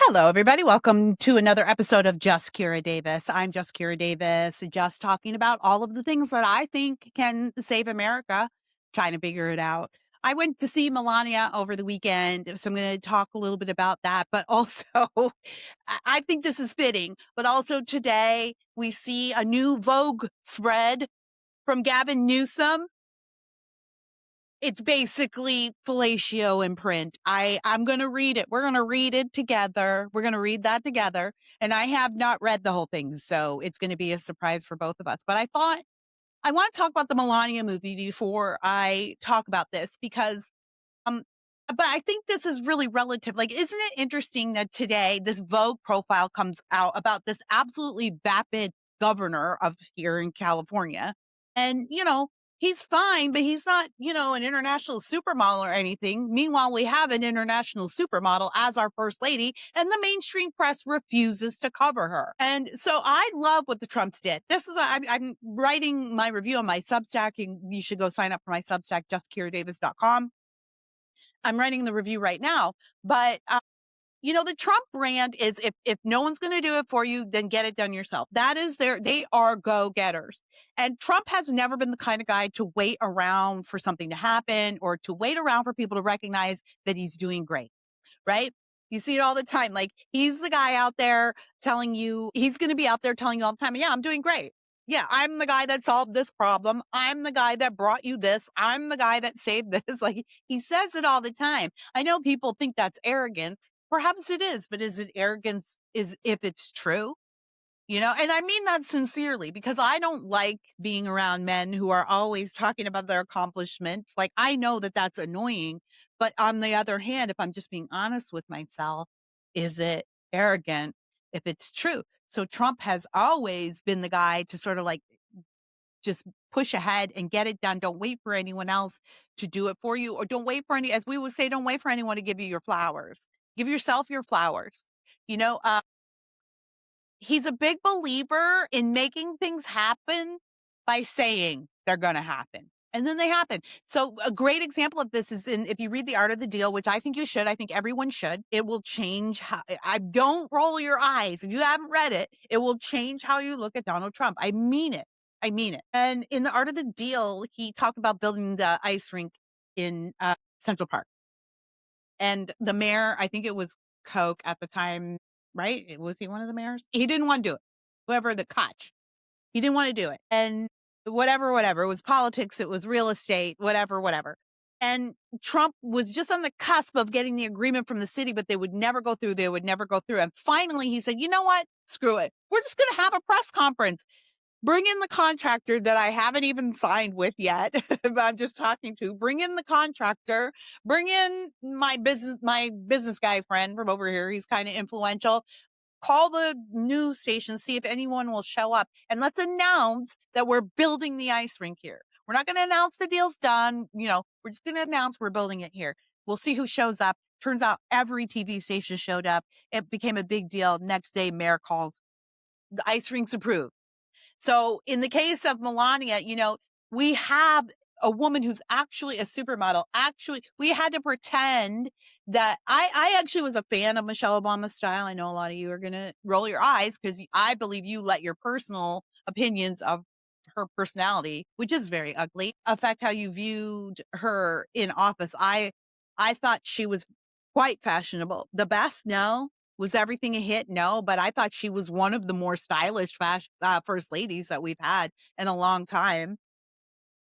Hello, everybody. Welcome to another episode of Just Kira Davis. I'm Just Kira Davis, just talking about all of the things that I think can save America, trying to figure it out. I went to see Melania over the weekend, so I'm going to talk a little bit about that. But also, I think this is fitting. But also today, we see a new Vogue spread from Gavin Newsom. It's basically fellatio in print. I'm going to read it. We're going to read it together. We're going to read that together. And I have not read the whole thing, so it's going to be a surprise for both of us. But I thought I want to talk about the Melania movie before I talk about this because um but I think this is really relative. Like, isn't it interesting that today this Vogue profile comes out about this absolutely vapid governor of here in California? And, he's fine, but he's not, an international supermodel or anything. Meanwhile, we have an international supermodel as our first lady, and the mainstream press refuses to cover her. And so I love what the Trumps did. I'm writing my review on my Substack, and you should go sign up for my Substack, justkiradavis.com. I'm writing the review right now, but the Trump brand is if no one's going to do it for you, then get it done yourself. They are go-getters. And Trump has never been the kind of guy to wait around for something to happen or to wait around for people to recognize that he's doing great, right? You see it all the time. Like, he's the guy out there he's going to be out there telling you all the time, yeah, I'm doing great. Yeah, I'm the guy that solved this problem. I'm the guy that brought you this. I'm the guy that saved this. Like, he says it all the time. I know people think that's arrogance. Perhaps it is, but is it arrogance if it's true? And I mean that sincerely because I don't like being around men who are always talking about their accomplishments. Like, I know that that's annoying, but on the other hand, if I'm just being honest with myself, is it arrogant if it's true? So Trump has always been the guy to sort of like just push ahead and get it done. Don't wait for anyone else to do it for you, or don't wait for as we would say, don't wait for anyone to give you your flowers. Give yourself your flowers. You know, he's a big believer in making things happen by saying they're going to happen. And then they happen. So a great example of this is if you read The Art of the Deal, which I think you should, I think everyone should, it will change how, I don't roll your eyes. If you haven't read it, it will change how you look at Donald Trump. I mean it. I mean it. And in The Art of the Deal, he talked about building the ice rink in Central Park. And the mayor, I think it was Koch at the time, right? Was he one of the mayors? He didn't want to do it. Whoever the Koch, he didn't want to do it. And whatever. It was politics. It was real estate, whatever. And Trump was just on the cusp of getting the agreement from the city, but they would never go through. And finally he said, you know what? Screw it. We're just going to have a press conference. Bring in the contractor that I haven't even signed with yet. But I'm just talking to. Bring in the contractor. Bring in my business guy friend from over here. He's kind of influential. Call the news station, see if anyone will show up. And let's announce that we're building the ice rink here. We're not going to announce the deal's done. We're just going to announce we're building it here. We'll see who shows up. Turns out every TV station showed up. It became a big deal. Next day, mayor calls. The ice rink's approved. So in the case of Melania, we have a woman who's actually a supermodel. Actually, we had to pretend that I actually was a fan of Michelle Obama's style. I know a lot of you are going to roll your eyes because I believe you let your personal opinions of her personality, which is very ugly, affect how you viewed her in office. I thought she was quite fashionable. The best? No. Was everything a hit? No, but I thought she was one of the more stylish first ladies that we've had in a long time.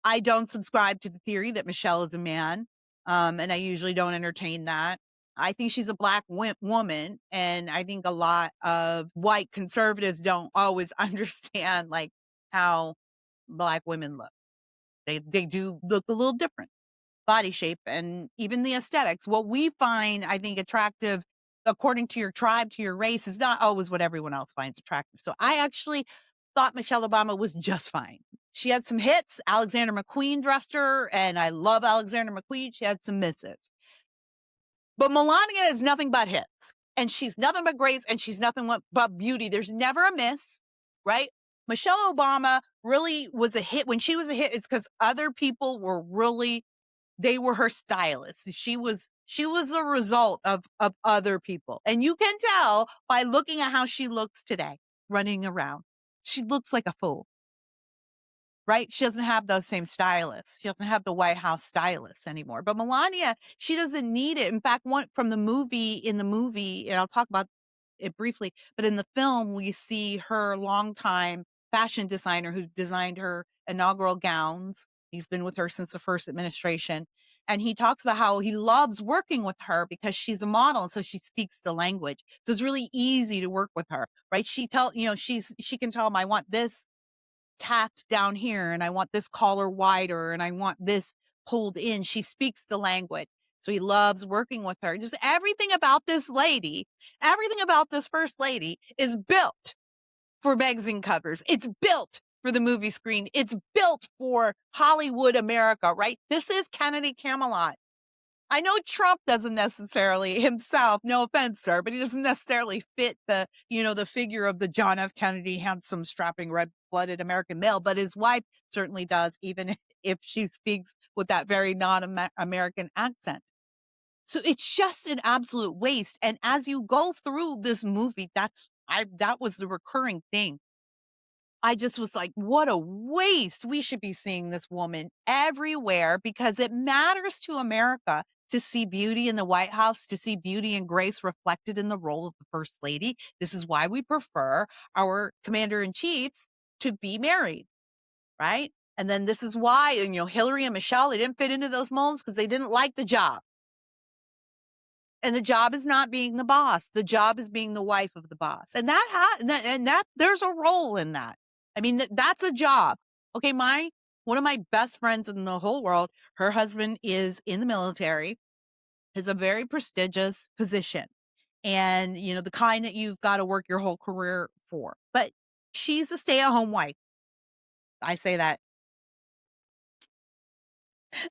I don't subscribe to the theory that Michelle is a man, and I usually don't entertain that. I think she's a black woman, and I think a lot of white conservatives don't always understand like how black women look. They do look a little different. Body shape and even the aesthetics. What we find, I think, attractive according to your tribe, to your race, is not always what everyone else finds attractive. So I actually thought Michelle Obama was just fine. She had some hits. Alexander McQueen dressed her, and I love Alexander McQueen. She had some misses. But Melania is nothing but hits. And she's nothing but grace, and she's nothing but beauty. There's never a miss, right? Michelle Obama really was a hit. When she was a hit, it's because other people were really they were her stylists. She was She was a result of other people. And you can tell by looking at how she looks today, running around. She looks like a fool. Right? She doesn't have those same stylists. She doesn't have the White House stylists anymore. But Melania, she doesn't need it. In fact, one from the movie, and I'll talk about it briefly, but in the film, we see her longtime fashion designer who designed her inaugural gowns. He's been with her since the first administration. And he talks about how he loves working with her because she's a model. And so she speaks the language. So it's really easy to work with her, right? She can tell him, I want this tacked down here and I want this collar wider and I want this pulled in. She speaks the language. So he loves working with her. Just everything about this lady, everything about this first lady is built for magazine covers. It's built for the movie screen. It's built for Hollywood America, right? This is Kennedy Camelot. I know Trump doesn't necessarily himself, no offense, sir, but he doesn't necessarily fit the figure of the John F. Kennedy, handsome, strapping, red-blooded American male, but his wife certainly does, even if she speaks with that very non-American accent. So it's just an absolute waste. And as you go through this movie, that was the recurring thing. I just was like, what a waste. We should be seeing this woman everywhere because it matters to America to see beauty in the White House, to see beauty and grace reflected in the role of the First Lady. This is why we prefer our commander in chiefs to be married, right? And then this is why, Hillary and Michelle, they didn't fit into those molds because they didn't like the job. And the job is not being the boss. The job is being the wife of the boss. And that there's a role in that. I mean, that's a job. Okay. One of my best friends in the whole world, her husband is in the military, is a very prestigious position. And, the kind that you've got to work your whole career for, but she's a stay-at-home wife. I say that.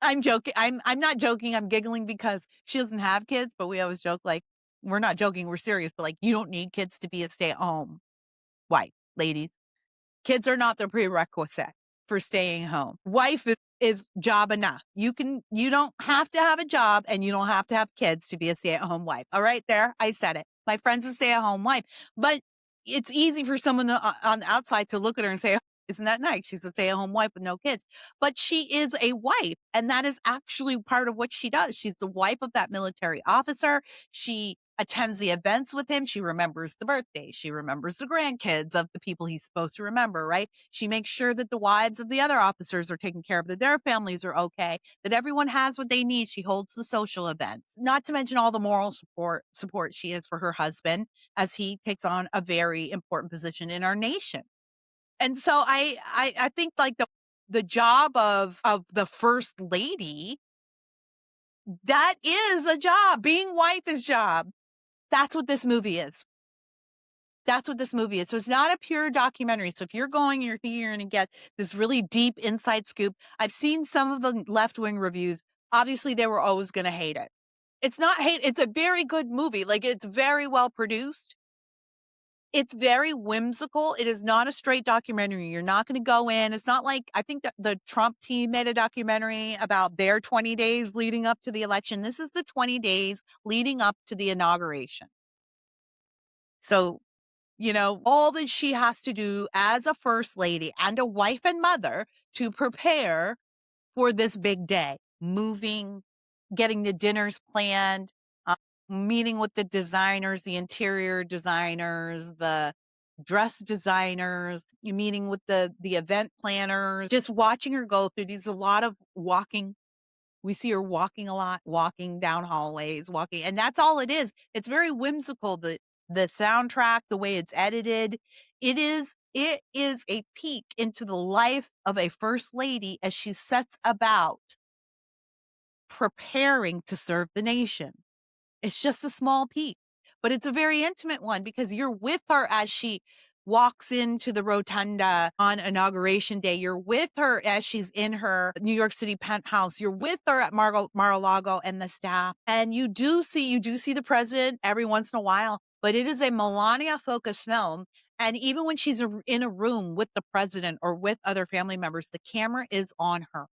I'm joking. I'm not joking. I'm giggling because she doesn't have kids, but we always joke like, we're not joking, we're serious, but like, you don't need kids to be a stay-at-home wife, ladies. Kids are not the prerequisite for staying home. Wife is job enough. You don't have to have a job and you don't have to have kids to be a stay-at-home wife. All right, there, I said it. My friend's a stay-at-home wife, but it's easy for someone on the outside to look at her and say, "Oh, isn't that nice? She's a stay-at-home wife with no kids." But she is a wife, and that is actually part of what she does. She's the wife of that military officer. She attends the events with him. She remembers the birthdays. She remembers the grandkids of the people he's supposed to remember, right? She makes sure that the wives of the other officers are taken care of, that their families are okay, that everyone has what they need. She holds the social events, not to mention all the moral support she is for her husband as he takes on a very important position in our nation. And so I think like the job of the first lady, that is a job. Being wife is job. That's what this movie is. That's what this movie is. So it's not a pure documentary. So if you're going, you're going to get this really deep inside scoop. I've seen some of the left-wing reviews. Obviously, they were always going to hate it. It's not hate. It's a very good movie. Like, it's very well produced. It's very whimsical. It is not a straight documentary. You're not going to go in. It's not like, I think that the Trump team made a documentary about their 20 days leading up to the election. This is the 20 days leading up to the inauguration. So, all that she has to do as a first lady and a wife and mother to prepare for this big day, moving, getting the dinners planned, meeting with the designers, the interior designers, the dress designers, you meeting with the event planners, just watching her go through these, a lot of walking. We see her walking a lot, walking down hallways, walking, and that's all it is. It's very whimsical. The soundtrack, the way it's edited, it is a peek into the life of a first lady as she sets about preparing to serve the nation. It's just a small peek, but it's a very intimate one because you're with her as she walks into the rotunda on inauguration day. You're with her as she's in her New York City penthouse. You're with her at Mar-a-Lago and the staff. And you do see the president every once in a while, but it is a Melania focused film. And even when she's in a room with the president or with other family members, the camera is on her.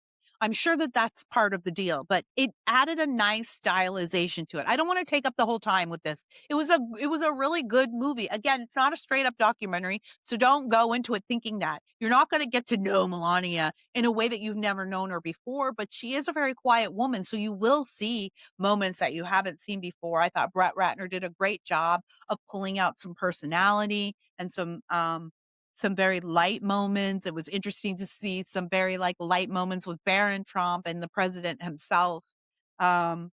I'm sure that that's part of the deal, but it added a nice stylization to it. I don't want to take up the whole time with this. It was a really good movie. Again, it's not a straight up documentary, so don't go into it thinking that. You're not going to get to know Melania in a way that you've never known her before, but she is a very quiet woman, so you will see moments that you haven't seen before. I thought Brett Ratner did a great job of pulling out some personality and some very light moments. It was interesting to see some very like light moments with Barron Trump and the president himself. Um,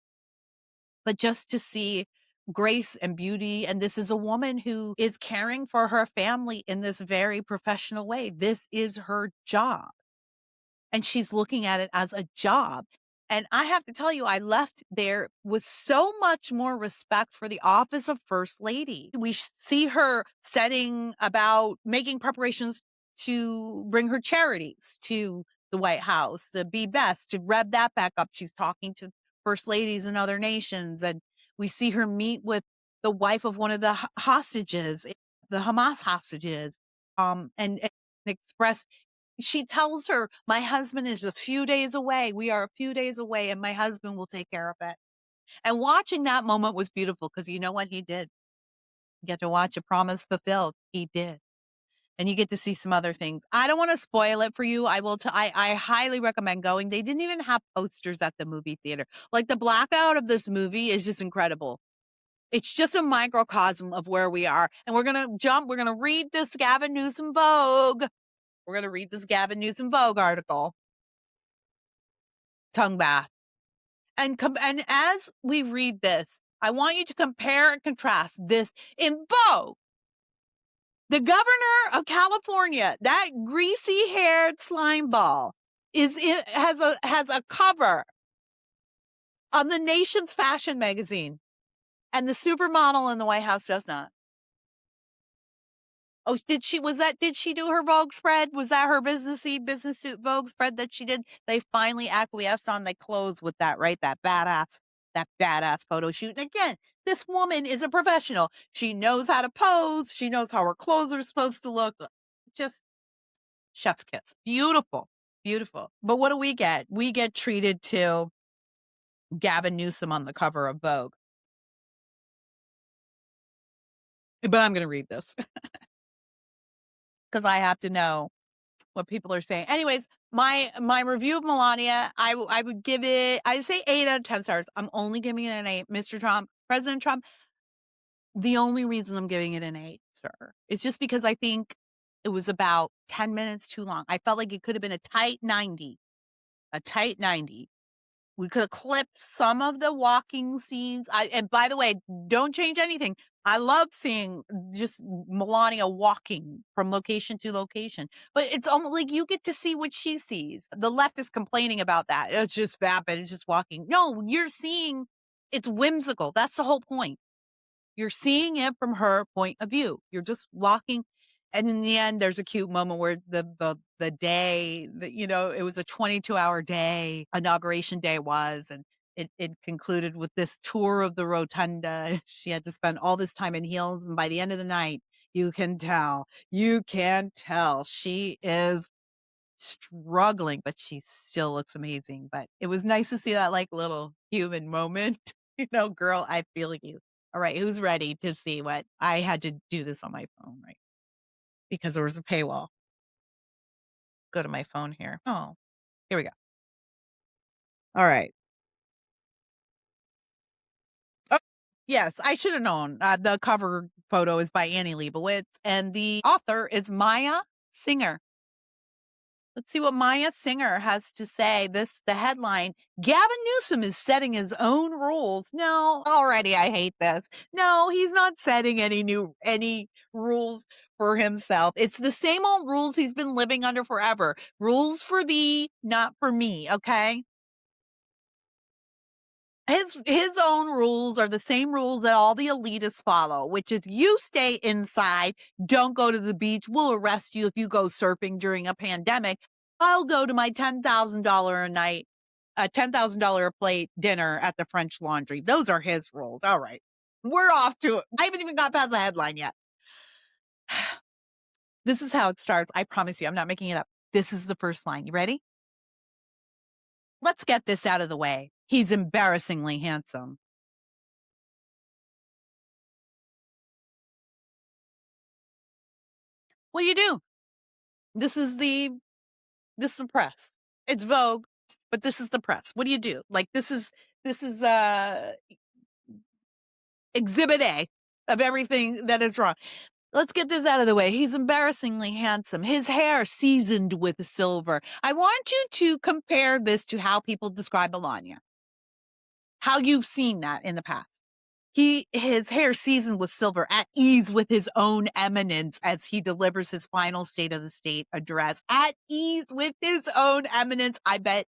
but just to see grace and beauty. And this is a woman who is caring for her family in this very professional way. This is her job. And she's looking at it as a job. And I have to tell you, I left there with so much more respect for the office of First Lady. We see her setting about making preparations to bring her charities to the White House, the Be Best, to rev that back up. She's talking to First Ladies in other nations. And we see her meet with the wife of one of the hostages, the Hamas hostages, and express she tells her, my husband is a few days away. We are a few days away and my husband will take care of it. And watching that moment was beautiful because you know what he did? You get to watch a promise fulfilled. He did. And you get to see some other things. I don't want to spoil it for you. I highly recommend going. They didn't even have posters at the movie theater. Like the blackout of this movie is just incredible. It's just a microcosm of where we are. And we're going to read this Gavin Newsom Vogue. We're going to read this Gavin Newsom Vogue article. Tonguebath. And as we read this, I want you to compare and contrast this in Vogue. The governor of California, that greasy-haired slime ball, has a cover on the nation's fashion magazine, and the supermodel in the White House does not. Oh, did she do her Vogue spread? Was that her business suit Vogue spread that she did? They finally acquiesced on, they closed with that, right? That badass photo shoot. And again, this woman is a professional. She knows how to pose. She knows how her clothes are supposed to look. Just chef's kiss. Beautiful. Beautiful. But what do we get? We get treated to Gavin Newsom on the cover of Vogue. But I'm going to read this because I have to know what people are saying. Anyways, my review of Melania, I would give it, I say 8 out of 10 stars. I'm only giving it an 8. Mr. Trump, President Trump, the only reason I'm giving it an 8, sir, is just because I think it was about 10 minutes too long. I felt like it could have been a tight 90. A tight 90. We could have clipped some of the walking scenes. And by the way, don't change anything. I love seeing just Melania walking from location to location, but it's almost like you get to see what she sees. The left is complaining about that. It's just vapid. It's just walking. No, you're seeing it's whimsical. That's the whole point. You're seeing it from her point of view. You're just walking. And in the end, there's a cute moment where the day that, it was a 22-hour day, inauguration day was, and it concluded with this tour of the rotunda. She had to spend all this time in heels. And by the end of the night, you can tell she is struggling, but she still looks amazing. But it was nice to see that like little human moment. Girl, I feel you. All right, who's ready to see what I had to do this on my phone, right? Because there was a paywall. Go to my phone here. Oh, here we go. All right. Oh, yes, I should have known. The cover photo is by Annie Leibovitz, and the author is Maya Singer. Let's see what Maya Singer has to say. The headline, Gavin Newsom is setting his own rules. No, already I hate this. No, he's not setting any rules for himself. It's the same old rules he's been living under forever. Rules for thee, not for me, okay? His own rules are the same rules that all the elitists follow, which is you stay inside, don't go to the beach. We'll arrest you if you go surfing during a pandemic. I'll go to my $10,000 a night, $10,000 a plate dinner at the French Laundry. Those are his rules. All right. We're off to it. I haven't even got past the headline yet. This is how it starts. I promise you, I'm not making it up. This is the first line. You ready? let's get this out of the way. He's embarrassingly handsome. What do you do? This is the press. It's Vogue, but this is the press. What do you do? Like this is exhibit A of everything that is wrong. Let's get this out of the way. He's embarrassingly handsome. His hair seasoned with silver. I want you to compare this to how people describe Melania. How you've seen that in the past. His hair seasoned with silver, at ease with his own eminence as he delivers his final State of the State address. At ease with his own eminence. I bet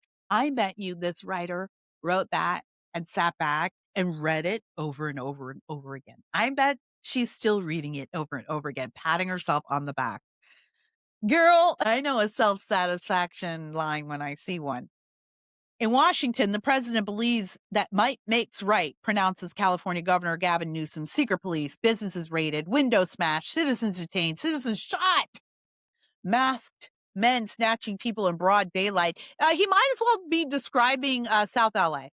you this writer wrote that and sat back and read it over and over and over again. I bet she's still reading it over and over again, patting herself on the back. Girl, I know a self-satisfaction line when I see one. In Washington, the president believes that might makes right, pronounces California Governor Gavin Newsom. Secret police, businesses raided, windows smashed, citizens detained, citizens shot, masked men snatching people in broad daylight. He might as well be describing South LA.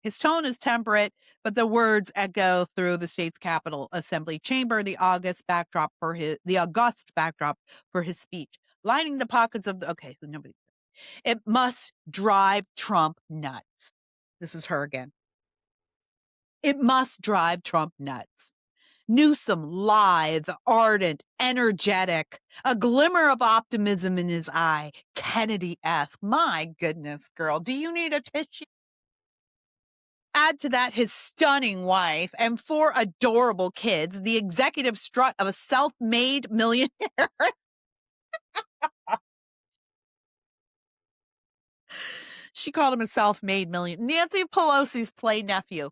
His tone is temperate, but the words echo through the state's Capitol Assembly chamber, the august backdrop for his speech, lining the pockets of who nobody. It must drive Trump nuts. This is her again. It must drive Trump nuts. Newsom, lithe, ardent, energetic, a glimmer of optimism in his eye. Kennedy-esque. My goodness, girl. Do you need a tissue? Add to that his stunning wife and 4 adorable kids, the executive strut of a self-made millionaire. She called him a self-made millionaire. Nancy Pelosi's play nephew.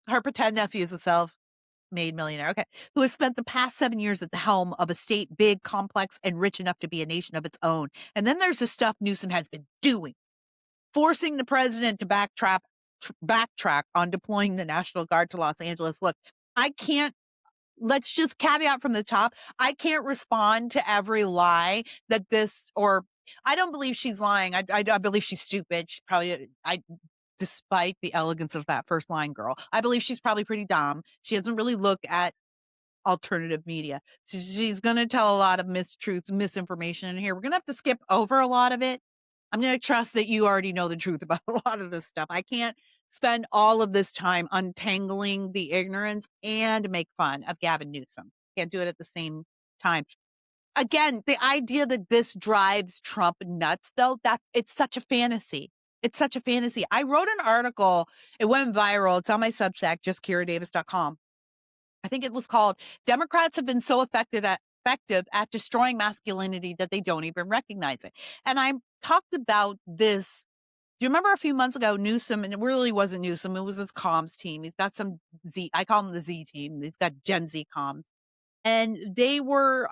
Her pretend nephew is a self-made millionaire. Okay. Who has spent the past 7 years at the helm of a state big, complex, and rich enough to be a nation of its own. And then there's the stuff Newsom has been doing. Forcing the president to backtrack on deploying the National Guard to Los Angeles. Look, let's just caveat from the top. I can't respond to every lie that I don't believe she's lying. I believe she's stupid. Despite the elegance of that first line, girl, I believe she's probably pretty dumb. She doesn't really look at alternative media. So she's going to tell a lot of mistruths, misinformation in here. We're going to have to skip over a lot of it. I'm going to trust that you already know the truth about a lot of this stuff. I can't spend all of this time untangling the ignorance and make fun of Gavin Newsom. Can't do it at the same time. Again, the idea that this drives Trump nuts, though, that it's such a fantasy. It's such a fantasy. I wrote an article. It went viral. It's on my Substack, justkiradavis.com. I think it was called Democrats Have Been So Effective at Destroying Masculinity That They Don't Even Recognize It. And I talked about this. Do you remember a few months ago, Newsom, and it really wasn't Newsom, it was his comms team. He's got some I call him the Z team. He's got Gen Z comms. And they were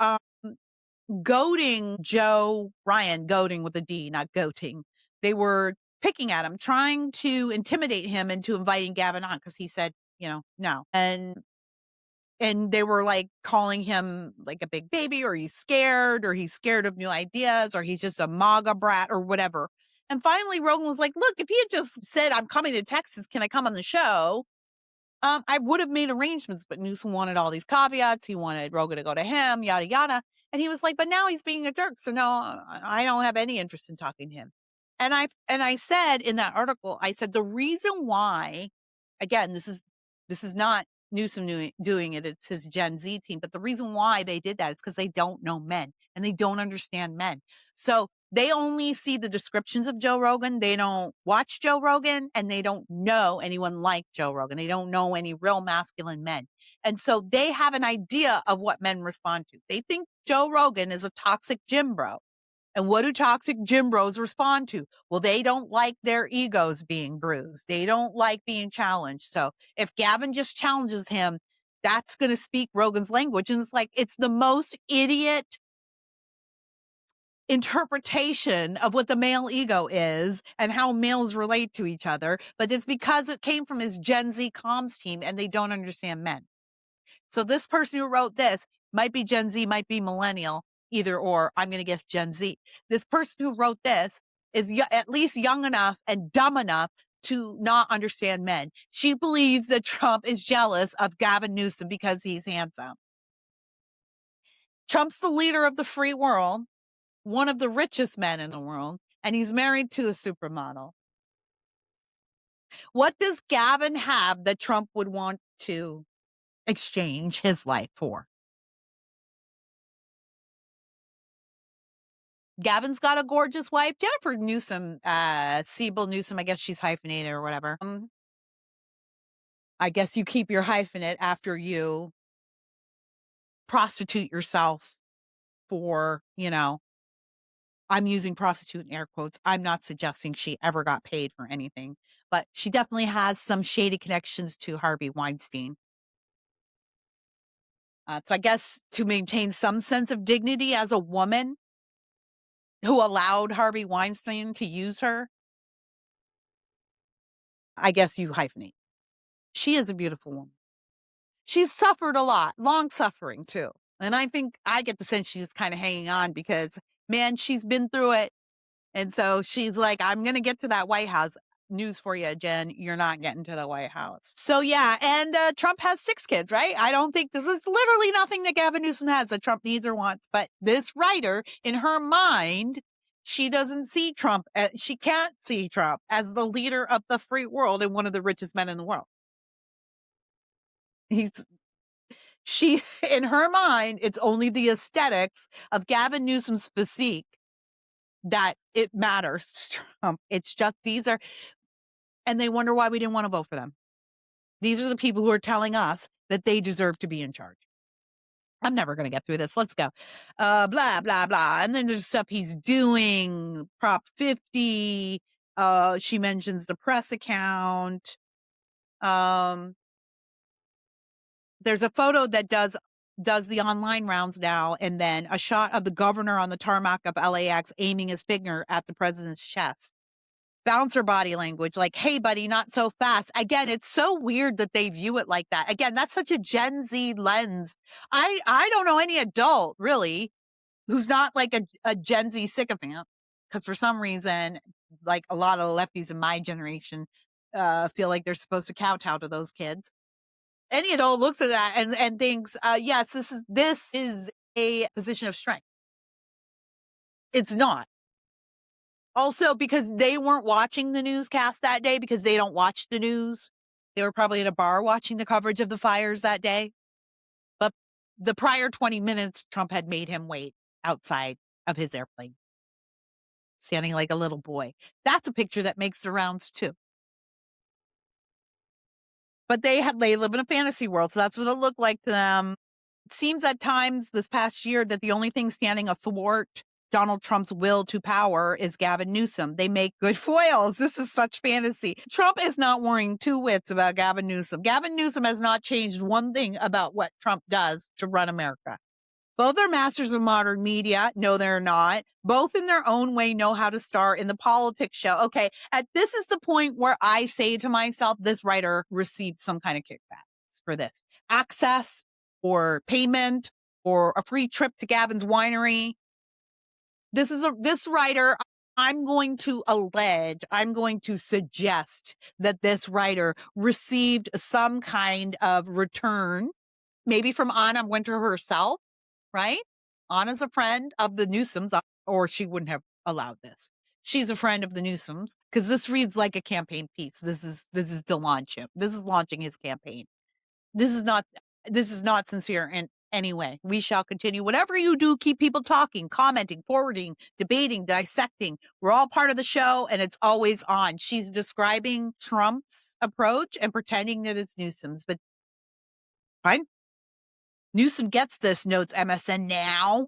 goading Joe Ryan, goading with a D, not goating. They were picking at him, trying to intimidate him into inviting Gavin on because he said, no. And they were like calling him like a big baby, or he's scared of new ideas, or he's just a MAGA brat or whatever. And finally, Rogan was like, look, if he had just said, I'm coming to Texas, can I come on the show? I would have made arrangements, but Newsom wanted all these caveats. He wanted Rogan to go to him, yada, yada. And he was like, but now he's being a jerk. So no, I don't have any interest in talking to him. And I said in that article, I said, the reason why, again, this is not Newsom doing it. It's his Gen Z team. But the reason why they did that is because they don't know men and they don't understand men. So they only see the descriptions of Joe Rogan. They don't watch Joe Rogan, and they don't know anyone like Joe Rogan. They don't know any real masculine men. And so they have an idea of what men respond to. They think Joe Rogan is a toxic gym bro. And what do toxic gym bros respond to? Well, they don't like their egos being bruised. They don't like being challenged. So if Gavin just challenges him, that's going to speak Rogan's language. And it's like, it's the most idiot interpretation of what the male ego is and how males relate to each other. But it's because it came from his Gen Z comms team and they don't understand men. So this person who wrote this might be Gen Z, might be millennial. either or. I'm going to guess Gen Z. This person who wrote this is at least young enough and dumb enough to not understand men. She believes that Trump is jealous of Gavin Newsom because he's handsome. Trump's the leader of the free world, one of the richest men in the world, and he's married to a supermodel. What does Gavin have that Trump would want to exchange his life for? Gavin's got a gorgeous wife, Jennifer Newsom, Siebel Newsom. I guess she's hyphenated or whatever. I guess you keep your hyphenate after you prostitute yourself for, I'm using prostitute in air quotes. I'm not suggesting she ever got paid for anything, but she definitely has some shady connections to Harvey Weinstein. So I guess to maintain some sense of dignity as a woman who allowed Harvey Weinstein to use her, I guess you hyphenate. She is a beautiful woman. She's suffered a lot, long suffering too. And I think I get the sense she's kind of hanging on because, man, she's been through it. And so she's like, I'm going to get to that White House. News for you, Jen. You're not getting to the White House. So, yeah. And Trump has 6 kids, right? I don't think this is literally nothing that Gavin Newsom has that Trump needs or wants. But this writer, in her mind, she doesn't see Trump. She can't see Trump as the leader of the free world and one of the richest men in the world. In her mind, it's only the aesthetics of Gavin Newsom's physique that it matters to Trump. It's just and they wonder why we didn't want to vote for them. These are the people who are telling us that they deserve to be in charge. I'm never going to get through this. Let's go. Blah, blah, blah. And then there's stuff he's doing. Prop 50. She mentions the press account. There's a photo that does the online rounds now, and then a shot of the governor on the tarmac of LAX aiming his finger at the president's chest. Bouncer body language, like, hey, buddy, not so fast. Again, it's so weird that they view it like that. Again, that's such a Gen Z lens. I don't know any adult, really, who's not like a Gen Z sycophant, because for some reason, like a lot of the lefties in my generation feel like they're supposed to kowtow to those kids. Any adult looks at that and thinks, yes, this is a position of strength. It's not. Also, because they weren't watching the newscast that day because they don't watch the news. They were probably at a bar watching the coverage of the fires that day. But the prior 20 minutes, Trump had made him wait outside of his airplane, standing like a little boy. That's a picture that makes the rounds too. But they live in a fantasy world, so that's what it looked like to them. It seems at times this past year that the only thing standing athwart Donald Trump's will to power is Gavin Newsom. They make good foils. This is such fantasy. Trump is not worrying 2 wits about Gavin Newsom. Gavin Newsom has not changed one thing about what Trump does to run America. Both are masters of modern media. No, they're not. Both in their own way know how to star in the politics show. Okay, this is the point where I say to myself, this writer received some kind of kickbacks for this. Access or payment or a free trip to Gavin's winery. This writer, I'm going to suggest that this writer received some kind of return, maybe from Anna Wintour herself, right? Anna's a friend of the Newsoms, or she wouldn't have allowed this. She's a friend of the Newsoms because this reads like a campaign piece. This is to launch him. This is launching his campaign. This is not sincere in any way. We shall continue. Whatever you do, keep people talking, commenting, forwarding, debating, dissecting. We're all part of the show and it's always on. She's describing Trump's approach and pretending that it's Newsom's, but fine. Newsom gets this, notes MSN Now.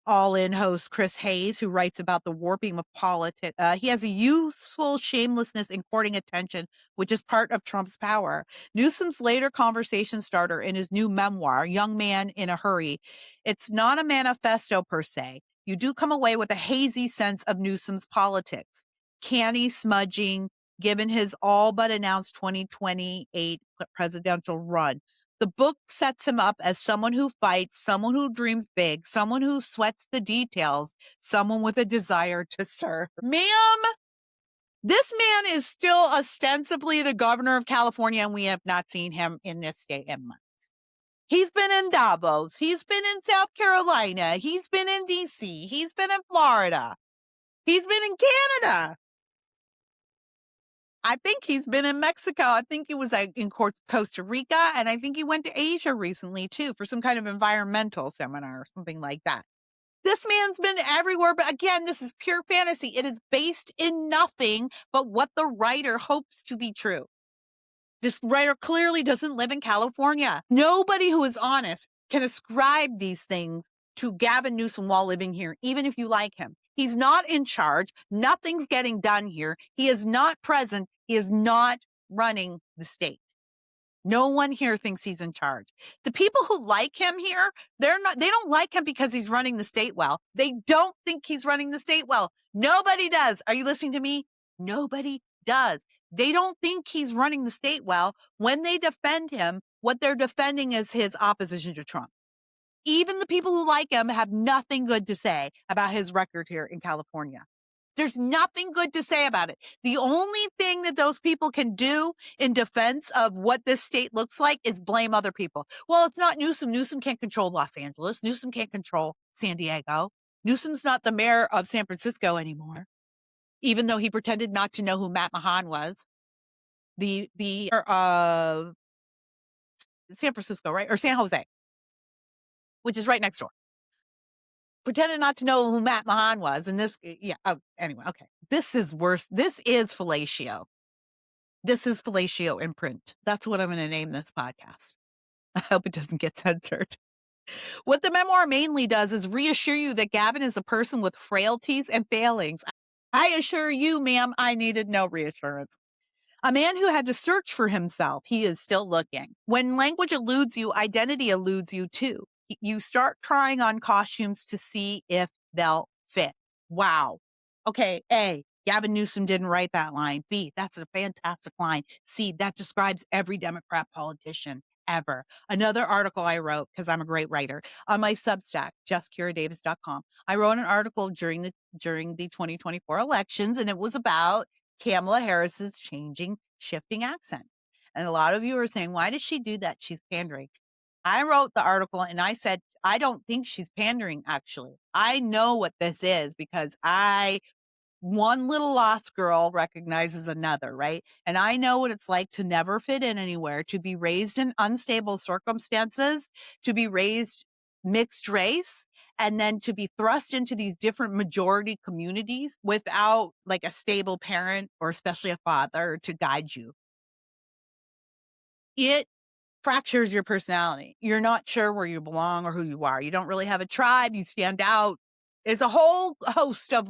All-in host Chris Hayes, who writes about the warping of politics. He has a useful shamelessness in courting attention, which is part of Trump's power. Newsom's later conversation starter in his new memoir, Young Man in a Hurry. It's not a manifesto per se. You do come away with a hazy sense of Newsom's politics. Canny smudging, given his all but announced 2028 presidential run. The book sets him up as someone who fights, someone who dreams big, someone who sweats the details, someone with a desire to serve. Ma'am, this man is still ostensibly the governor of California, and we have not seen him in this state in months. He's been in Davos. He's been in South Carolina. He's been in D.C. He's been in Florida. He's been in Canada. I think he's been in Mexico. I think he was in Costa Rica, and I think he went to Asia recently, too, for some kind of environmental seminar or something like that. This man's been everywhere, but again, this is pure fantasy. It is based in nothing but what the writer hopes to be true. This writer clearly doesn't live in California. Nobody who is honest can ascribe these things to Gavin Newsom while living here, even if you like him. He's not in charge. Nothing's getting done here. He is not present. He is not running the state. No one here thinks he's in charge. The people who like him here, they don't like him because he's running the state well. They don't think he's running the state well. Nobody does. Are you listening to me? Nobody does. They don't think he's running the state well. When they defend him, what they're defending is his opposition to Trump. Even the people who like him have nothing good to say about his record here in California. There's nothing good to say about it. The only thing that those people can do in defense of what this state looks like is blame other people. Well, it's not Newsom. Newsom can't control Los Angeles. Newsom can't control San Diego. Newsom's not the mayor of San Francisco anymore, even though he pretended not to know who Matt Mahan was. The San Francisco, right? Or San Jose, which is right next door. Pretended not to know who Matt Mahan was. And this, anyway, okay. This is worse. This is fellatio. This is fellatio in print. That's what I'm going to name this podcast. I hope it doesn't get censored. What the memoir mainly does is reassure you that Gavin is a person with frailties and failings. I assure you, ma'am, I needed no reassurance. A man who had to search for himself. He is still looking. When language eludes you, identity eludes you too. You start trying on costumes to see if they'll fit. Wow. Okay. A, Gavin Newsom didn't write that line. B, that's a fantastic line. C, that describes every Democrat politician ever. Another article I wrote, because I'm a great writer, on my Substack, justkiradavis.com. I wrote an article during the 2024 elections, and it was about Kamala Harris's shifting accent. And a lot of you are saying, why does she do that? She's pandering. I wrote the article and I said, I don't think she's pandering, actually. I know what this is because one little lost girl recognizes another, right? And I know what it's like to never fit in anywhere, to be raised in unstable circumstances, to be raised mixed race, and then to be thrust into these different majority communities without like a stable parent or especially a father to guide you. It fractures your personality. You're not sure where you belong or who you are. You don't really have a tribe. You stand out. There's a whole host of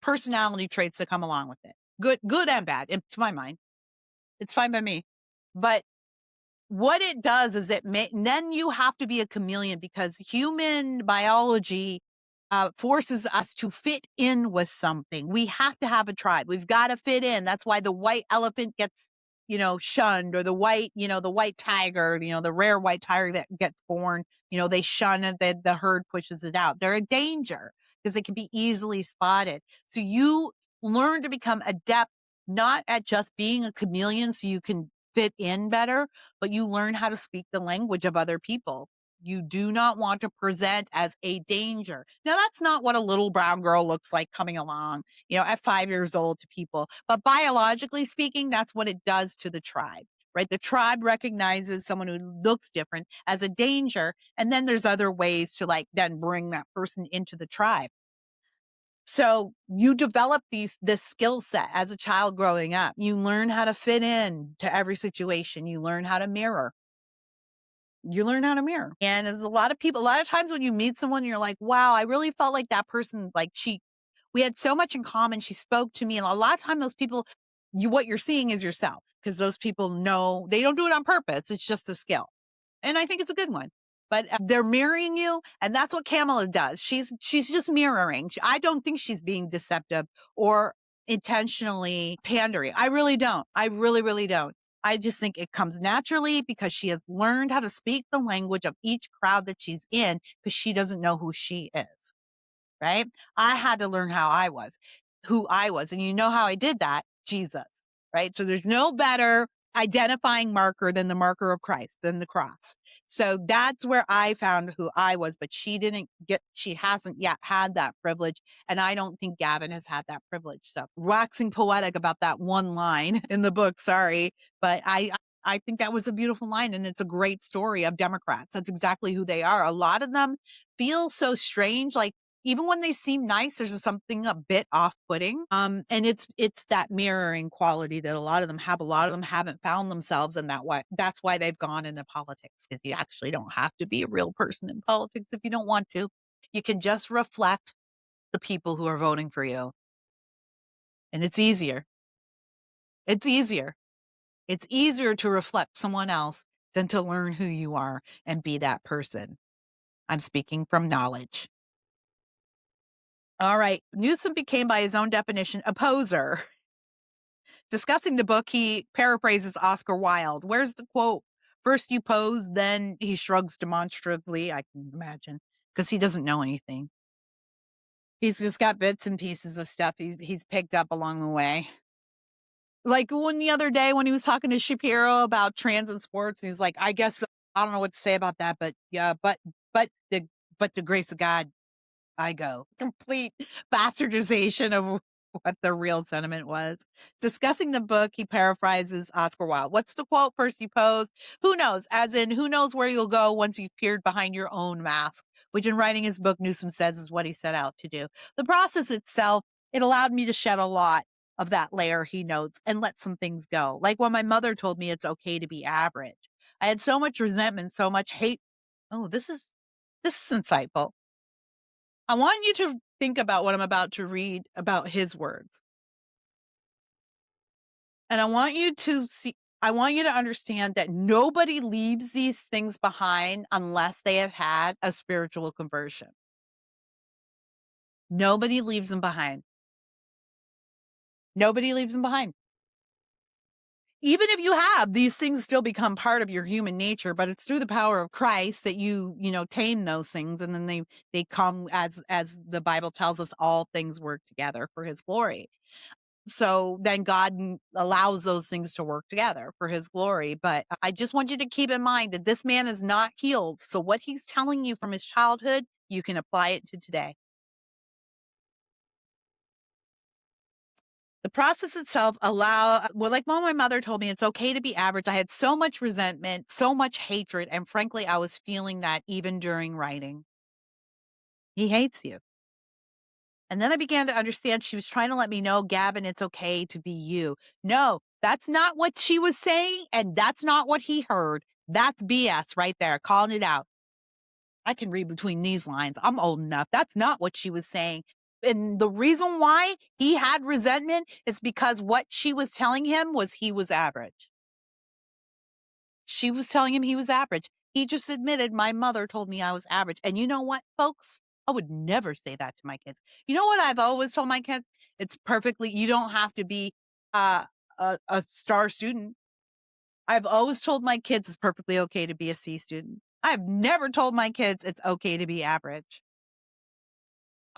personality traits that come along with it. Good and bad, to my mind. It's fine by me. But what it does is then you have to be a chameleon because human biology forces us to fit in with something. We have to have a tribe. We've got to fit in. That's why the white elephant gets, shunned, or the white tiger, the rare white tiger that gets born, they shun it, the herd pushes it out. They're a danger because they can be easily spotted. So you learn to become adept, not at just being a chameleon so you can fit in better, but you learn how to speak the language of other people. You do not want to present as a danger. Now, that's not what a little brown girl looks like coming along, at 5 years old to people. But biologically speaking, that's what it does to the tribe, right? The tribe recognizes someone who looks different as a danger. And then there's other ways to then bring that person into the tribe. So you develop this skill set as a child growing up. You learn how to fit in to every situation. You learn how to mirror. And there's a lot of times when you meet someone, you're like, wow, I really felt like that person, we had so much in common. She spoke to me. And a lot of times those people, what you're seeing is yourself, because those people know they don't do it on purpose. It's just a skill. And I think it's a good one. But they're mirroring you. And that's what Kamala does. She's just mirroring. I don't think she's being deceptive or intentionally pandering. I really don't. I really, really don't. I just think it comes naturally because she has learned how to speak the language of each crowd that she's in because she doesn't know who she is, right? I had to learn who I was. And you know how I did that? Jesus, right? So there's no better identifying marker than the marker of Christ, than the cross. So that's where I found who I was, but she hasn't yet had that privilege. And I don't think Gavin has had that privilege. So waxing poetic about that one line in the book, sorry, but I think that was a beautiful line and it's a great story of Democrats. That's exactly who they are. A lot of them feel so strange, like even when they seem nice, there's something a bit off-putting. And it's that mirroring quality that a lot of them have. A lot of them haven't found themselves in that way. That's why they've gone into politics, because you actually don't have to be a real person in politics if you don't want to. You can just reflect the people who are voting for you. And it's easier. It's easier. It's easier to reflect someone else than to learn who you are and be that person. I'm speaking from knowledge. All right. Newsom became, by his own definition, a poser. Discussing the book, he paraphrases Oscar Wilde. Where's the quote? First you pose, then he shrugs demonstratively, I can imagine, because he doesn't know anything. He's just got bits and pieces of stuff he's picked up along the way. Like the other day when he was talking to Shapiro about trans and sports, and he's like, I guess I don't know what to say about that, but yeah, but the grace of God, I go. Complete bastardization of what the real sentiment was. Discussing the book, he paraphrases Oscar Wilde. What's the quote? First you pose. Who knows? As in, who knows where you'll go once you've peered behind your own mask, which in writing his book, Newsom says is what he set out to do. The process itself, it allowed me to shed a lot of that layer, he notes, and let some things go. Like when my mother told me it's okay to be average. I had so much resentment, so much hate. Oh, this is insightful. I want you to think about what I'm about to read about his words. And I want you to understand that nobody leaves these things behind unless they have had a spiritual conversion. Nobody leaves them behind. Nobody leaves them behind. Even if you have, these things still become part of your human nature, but it's through the power of Christ that you tame those things, and then they come, as the Bible tells us, all things work together for his glory. So then God allows those things to work together for his glory. But I just want you to keep in mind that this man is not healed. So what he's telling you from his childhood, you can apply it to today. The process itself like when my mother told me it's okay to be average, I had so much resentment, so much hatred. And frankly, I was feeling that even during writing. He hates you. And then I began to understand she was trying to let me know, Gavin, it's okay to be you. No, that's not what she was saying. And that's not what he heard. That's BS right there, calling it out. I can read between these lines. I'm old enough. That's not what she was saying. And the reason why he had resentment is because what she was telling him was he was average. She was telling him he was average. He just admitted, my mother told me I was average. And you know what, folks? I would never say that to my kids. You know what I've always told my kids? You don't have to be a star student. I've always told my kids it's perfectly okay to be a C student. I've never told my kids it's okay to be average.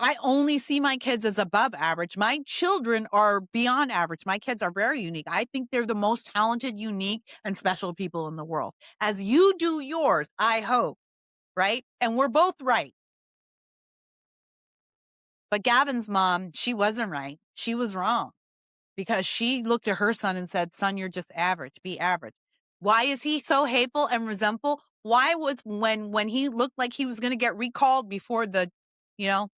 I only see my kids as above average. My children are beyond average. My kids are very unique. I think they're the most talented, unique, and special people in the world. As you do yours, I hope, right? And we're both right. But Gavin's mom, she wasn't right. She was wrong because she looked at her son and said, son, you're just average. Be average. Why is he so hateful and resentful? Why was when he looked like he was going to get recalled before the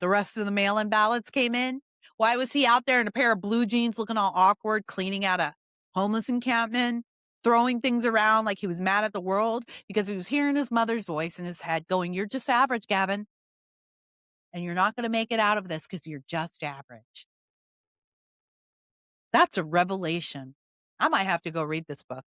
rest of the mail-in ballots came in? Why was he out there in a pair of blue jeans looking all awkward, cleaning out a homeless encampment, throwing things around like he was mad at the world? Because he was hearing his mother's voice in his head going, you're just average, Gavin. And you're not going to make it out of this because you're just average. That's a revelation. I might have to go read this book.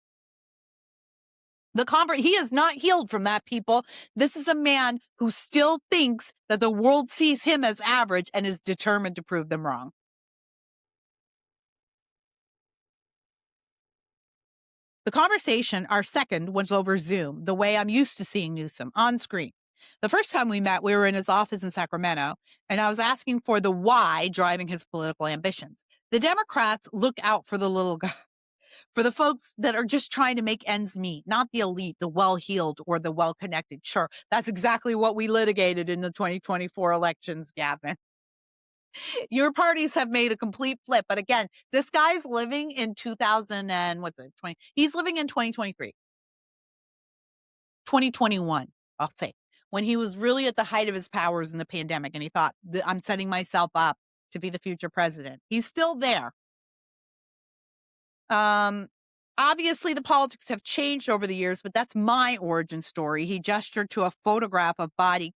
He is not healed from that, people. This is a man who still thinks that the world sees him as average and is determined to prove them wrong. The conversation, our second, was over Zoom, the way I'm used to seeing Newsom on screen. The first time we met, we were in his office in Sacramento, and I was asking for the why driving his political ambitions. The Democrats look out for the little guy, for the folks that are just trying to make ends meet, not the elite, the well-heeled, or the well-connected. Sure, that's exactly what we litigated in the 2024 elections, Gavin. Your parties have made a complete flip. But again, this guy's living in 2000 and what's it, 20? He's living in 2023, 2021, I'll say, when he was really at the height of his powers in the pandemic. And he thought, I'm setting myself up to be the future president. He's still there. Obviously, the politics have changed over the years, but that's my origin story. He gestured to a photograph of Bobby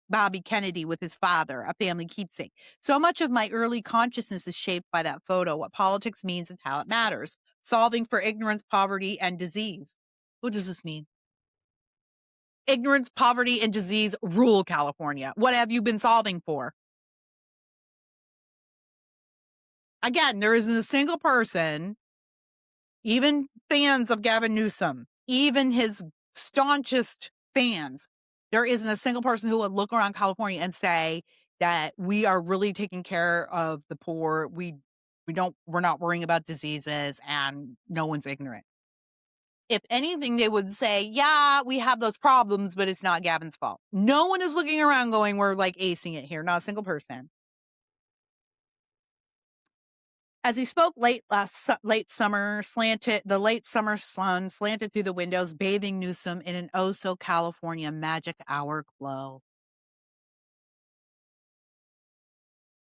Kennedy with his father, a family keepsake. So much of my early consciousness is shaped by that photo, what politics means and how it matters. Solving for ignorance, poverty, and disease. What does this mean? Ignorance, poverty, and disease rule California. What have you been solving for? Again, there isn't a single person, even fans of Gavin Newsom, even his staunchest fans, there isn't a single person who would look around California and say that we are really taking care of the poor. We're not worrying about diseases, and no one's ignorant. If anything, they would say, yeah, we have those problems, but it's not Gavin's fault. No one is looking around going, we're like acing it here. Not a single person. As he spoke late summer, the late summer sun slanted through the windows, bathing Newsom in an oh so California magic hour glow.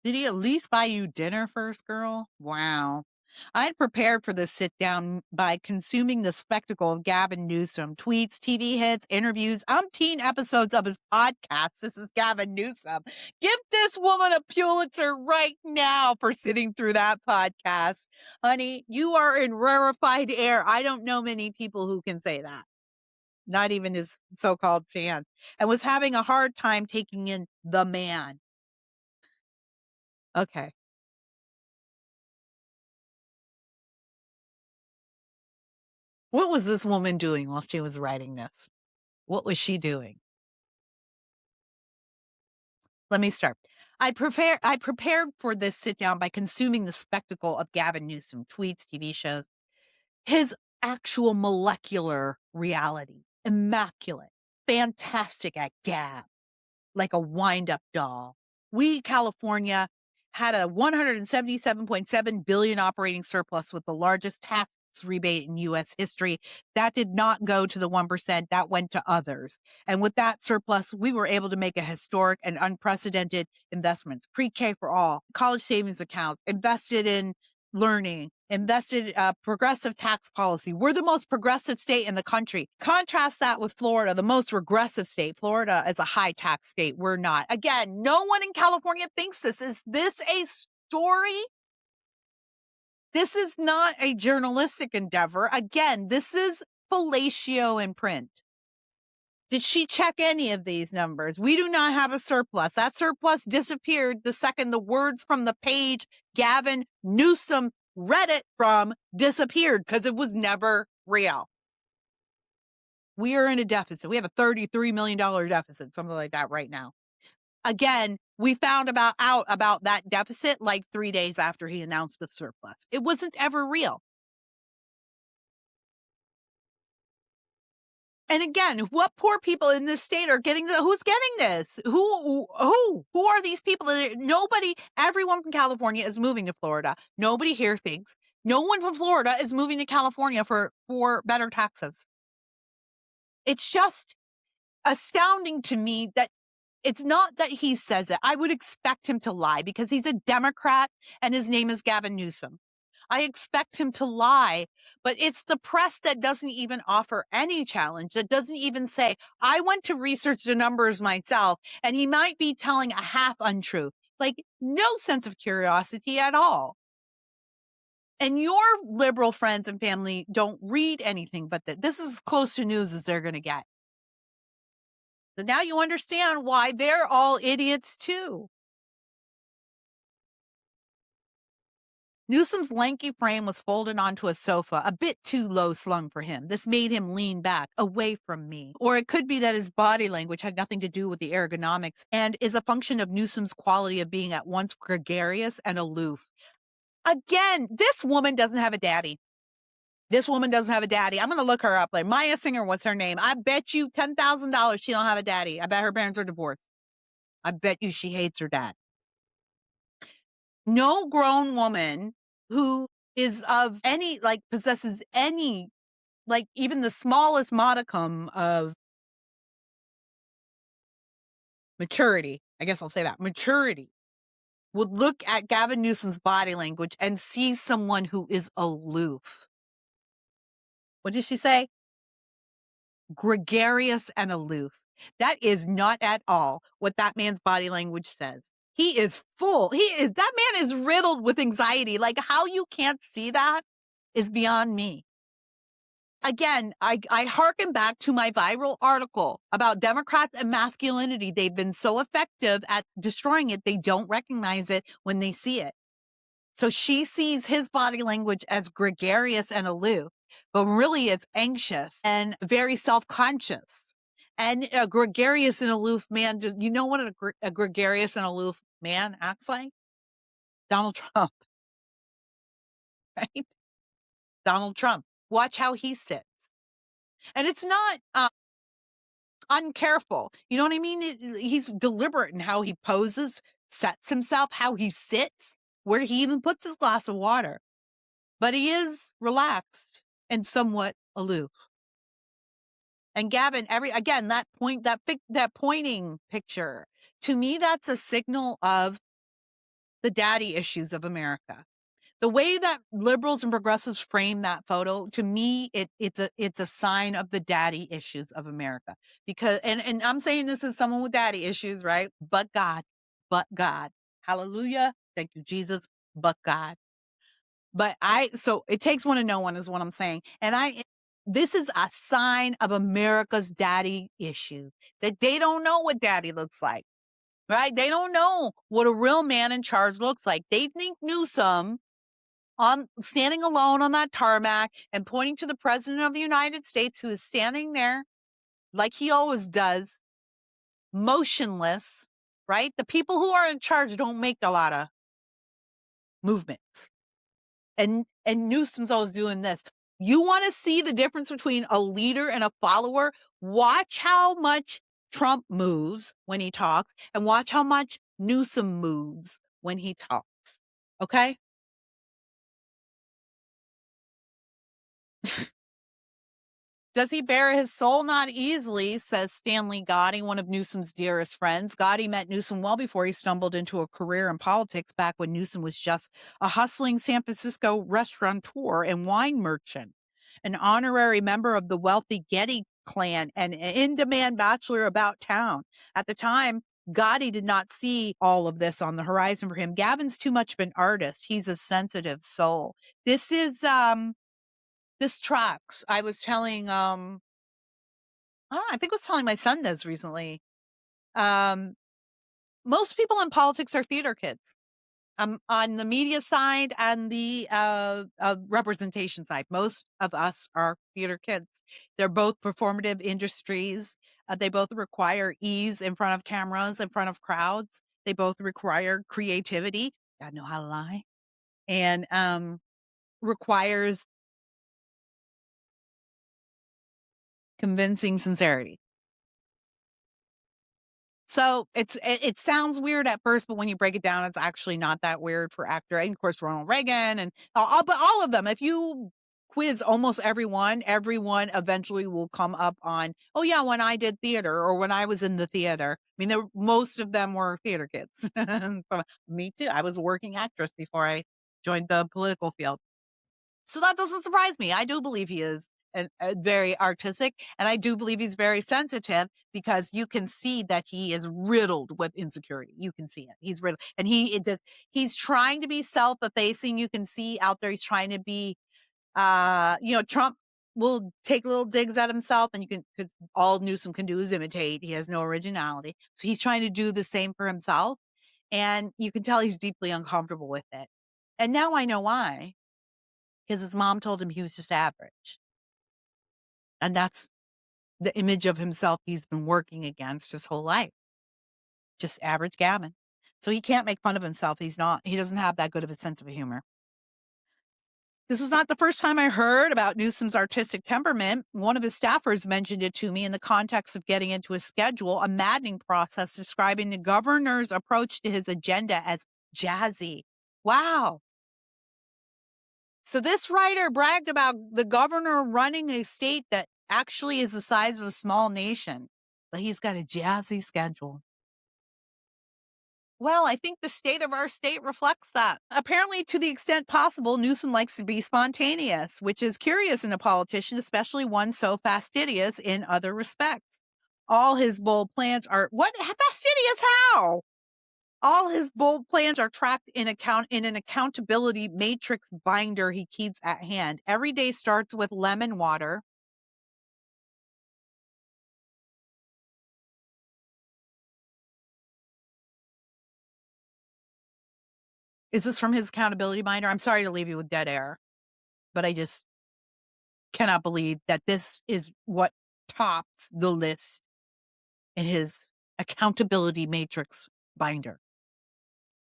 Did he at least buy you dinner first, girl? Wow. I had prepared for this sit down by consuming the spectacle of Gavin Newsom, tweets, TV hits, interviews, umpteen episodes of his podcast. This is Gavin Newsom. Give this woman a Pulitzer right now for sitting through that podcast. Honey, you are in rarefied air. I don't know many people who can say that. Not even his so-called fans. And was having a hard time taking in the man. Okay. What was this woman doing while she was writing this? What was she doing? Let me start. I prepared for this sit down by consuming the spectacle of Gavin Newsom tweets, TV shows, his actual molecular reality, immaculate, fantastic at gab, like a wind-up doll. We, California, had a $177.7 billion operating surplus with the largest tax rebate in U.S. history. That did not go to the 1%. That went to others. And with that surplus, we were able to make a historic and unprecedented investments. Pre-K for all, college savings accounts, invested in learning, invested progressive tax policy. We're the most progressive state in the country. Contrast that with Florida, the most regressive state. Florida is a high tax state. We're not. Again, no one in California thinks this. Is this a story? This is not a journalistic endeavor. Again, this is fellatio in print. Did she check any of these numbers? We do not have a surplus. That surplus disappeared the second the words from the page Gavin Newsom read it from disappeared because it was never real. We are in a deficit. We have a $33 million deficit, something like that right now. Again, we found out about that deficit like 3 days after he announced the surplus. It wasn't ever real. And again, what poor people in this state are getting who's getting this? Who are these people? Nobody, everyone from California is moving to Florida. Nobody here thinks. No one from Florida is moving to California for better taxes. It's just astounding to me that it's not that he says it. I would expect him to lie because he's a Democrat and his name is Gavin Newsom. I expect him to lie, but it's the press that doesn't even offer any challenge, that doesn't even say, I went to research the numbers myself, and he might be telling a half untruth. Like, no sense of curiosity at all. And your liberal friends and family don't read anything but that. This is as close to news as they're going to get. So now you understand why they're all idiots too. Newsom's lanky frame was folded onto a sofa, a bit too low slung for him. This made him lean back, away from me. Or it could be that his body language had nothing to do with the ergonomics and is a function of Newsom's quality of being at once gregarious and aloof. Again, this woman doesn't have a daddy. This woman doesn't have a daddy. I'm going to look her up. Like Maya Singer, what's her name? I bet you $10,000 she don't have a daddy. I bet her parents are divorced. I bet you she hates her dad. No grown woman who is of any, like, possesses any, like, even the smallest modicum of maturity, I guess I'll say that, maturity, would look at Gavin Newsom's body language and see someone who is aloof. What did she say? Gregarious and aloof. That is not at all what that man's body language says. He is full. That man is riddled with anxiety. Like, how you can't see that is beyond me. Again, I hearken back to my viral article about Democrats and masculinity. They've been so effective at destroying it, they don't recognize it when they see it. So she sees his body language as gregarious and aloof, but really it's anxious and very self-conscious. And a gregarious and aloof man, you know what a gregarious and aloof man acts like? Donald Trump, right? Donald Trump. Watch how he sits. And it's not uncareful. You know what I mean? He's deliberate in how he poses, sets himself, how he sits, where he even puts his glass of water. But he is relaxed and somewhat aloof. And Gavin, that pointing picture, to me, that's a signal of the daddy issues of America. The way that liberals and progressives frame that photo, to me, it's a sign of the daddy issues of America. Because, and I'm saying this as someone with daddy issues, right? But God, hallelujah. Thank you, Jesus, but God. So it takes one to know one is what I'm saying. And this is a sign of America's daddy issue, that they don't know what daddy looks like, right? They don't know what a real man in charge looks like. They think Newsom, on standing alone on that tarmac and pointing to the president of the United States, who is standing there like he always does, motionless, right? The people who are in charge don't make a lot of movements. And Newsom's always doing this. You want to see the difference between a leader and a follower? Watch how much Trump moves when he talks, and watch how much Newsom moves when he talks. Okay? Does he bare his soul? Not easily, says Stanley Gotti, one of Newsom's dearest friends. Gotti met Newsom well before he stumbled into a career in politics, back when Newsom was just a hustling San Francisco restaurateur and wine merchant, an honorary member of the wealthy Getty clan, and an in-demand bachelor about town. At the time, Gotti did not see all of this on the horizon for him. Gavin's too much of an artist. He's a sensitive soul. This tracks. I was telling, I think I was telling my son this recently. Most people in politics are theater kids. On the media side and the representation side, most of us are theater kids. They're both performative industries. They both require ease in front of cameras, in front of crowds. They both require creativity. Gotta know how to lie. And requires convincing sincerity. So it sounds weird at first, but when you break it down, it's actually not that weird for actor. And of course, Ronald Reagan and but all of them. If you quiz almost everyone eventually will come up on, oh yeah, when I did theater or when I was in the theater. I mean, most of them were theater kids. So, me too. I was a working actress before I joined the political field. So that doesn't surprise me. I do believe he is very artistic, and I do believe he's very sensitive, because you can see that he is riddled with insecurity. You can see it. He's riddled, and he's trying to be self-effacing. You can see out there he's trying to be, Trump will take little digs at himself, and because all Newsom can do is imitate. He has no originality. So he's trying to do the same for himself, and you can tell he's deeply uncomfortable with it. And now I know why. Because his mom told him he was just average. And that's the image of himself he's been working against his whole life. Just average Gavin. So he can't make fun of himself. He doesn't have that good of a sense of humor. This was not the first time I heard about Newsom's artistic temperament. One of his staffers mentioned it to me in the context of getting into his schedule, a maddening process describing the governor's approach to his agenda as jazzy. Wow. So this writer bragged about the governor running a state that actually is the size of a small nation, but he's got a jazzy schedule. Well, I think the state of our state reflects that. Apparently, to the extent possible, Newsom likes to be spontaneous, which is curious in a politician, especially one so fastidious in other respects. All his bold plans are what fastidious? How? All his bold plans are tracked in an accountability matrix binder he keeps at hand. Every day starts with lemon water. Is this from his accountability binder? I'm sorry to leave you with dead air, but I just cannot believe that this is what tops the list in his accountability matrix binder.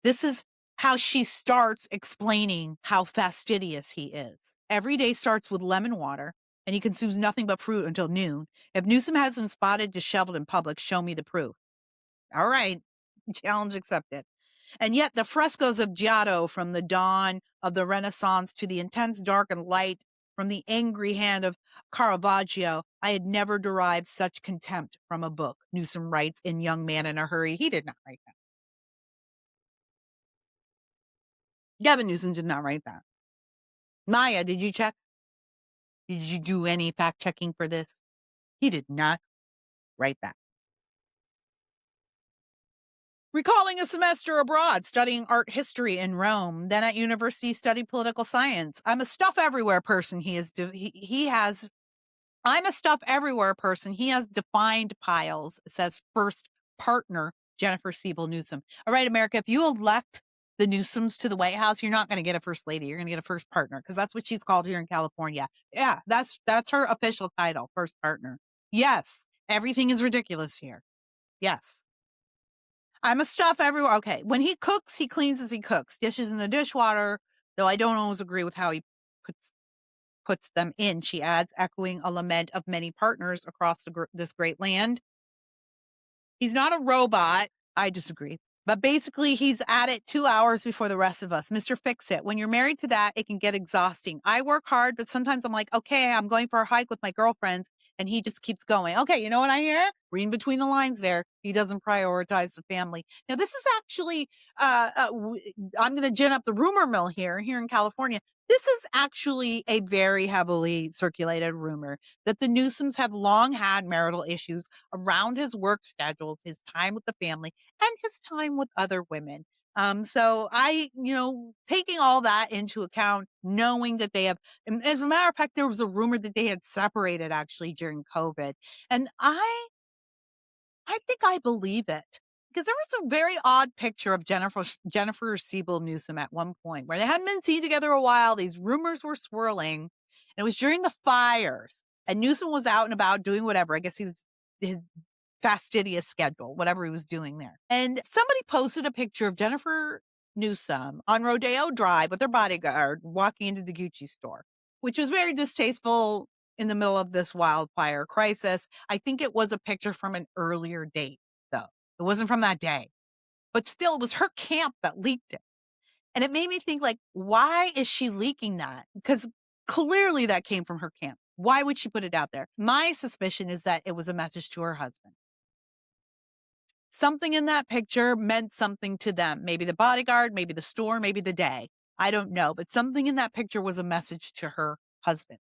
This is how she starts explaining how fastidious he is. Every day starts with lemon water, and he consumes nothing but fruit until noon. If Newsom has him spotted disheveled in public, show me the proof. All right. Challenge accepted. And yet the frescoes of Giotto, from the dawn of the Renaissance to the intense dark and light from the angry hand of Caravaggio, I had never derived such contempt from a book, Newsom writes in Young Man in a Hurry. He did not write that. Gavin Newsom did not write that. Maya, did you check? Did you do any fact checking for this? He did not write that. Recalling a semester abroad studying art history in Rome, then at university studied political science. I'm a stuff everywhere person. I'm a stuff everywhere person. He has defined piles, says first partner Jennifer Siebel Newsom. All right, America, if you elect the Newsoms to the White House, you're not going to get a first lady. You're going to get a first partner, because that's what she's called here in California. Yeah, that's her official title, first partner. Yes, everything is ridiculous here. Yes. I'm a stuff everywhere. Okay. When he cooks, he cleans as he cooks. Dishes in the dishwater, though I don't always agree with how he puts them in, she adds, echoing a lament of many partners across this great land. He's not a robot. I disagree. But basically, he's at it 2 hours before the rest of us. Mr. Fix It. When you're married to that, it can get exhausting. I work hard, but sometimes I'm like, okay, I'm going for a hike with my girlfriends, and he just keeps going. Okay, you know what I hear? Reading between the lines there. He doesn't prioritize the family. Now, this is actually, I'm going to gin up the rumor mill here in California. This is actually a very heavily circulated rumor that the Newsoms have long had marital issues around his work schedules, his time with the family, and his time with other women. So taking all that into account, knowing that they have, and as a matter of fact, there was a rumor that they had separated actually during COVID. And I think I believe it, because there was a very odd picture of Jennifer Siebel Newsom at one point where they hadn't been seen together a while. These rumors were swirling, and it was during the fires, and Newsom was out and about doing whatever. I guess he was his fastidious schedule, whatever he was doing there. And somebody posted a picture of Jennifer Newsom on Rodeo Drive with her bodyguard walking into the Gucci store, which was very distasteful in the middle of this wildfire crisis. I think it was a picture from an earlier date, though. It wasn't from that day. But still, it was her camp that leaked it. And it made me think, like, why is she leaking that? Because clearly that came from her camp. Why would she put it out there? My suspicion is that it was a message to her husband. Something in that picture meant something to them. Maybe the bodyguard, maybe the store, maybe the day. I don't know. But something in that picture was a message to her husband.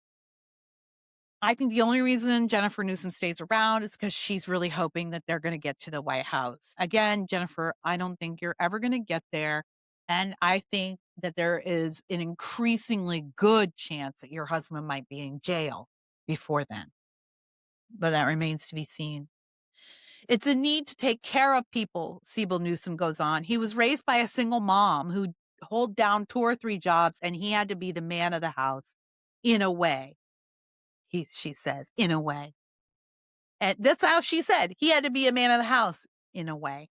I think the only reason Jennifer Newsom stays around is because she's really hoping that they're going to get to the White House. Again, Jennifer, I don't think you're ever going to get there. And I think that there is an increasingly good chance that your husband might be in jail before then. But that remains to be seen. It's a need to take care of people, Siebel Newsom goes on. He was raised by a single mom who hold down 2 or 3 jobs, and he had to be the man of the house in a way. She says, in a way. And that's how she said, he had to be a man of the house in a way.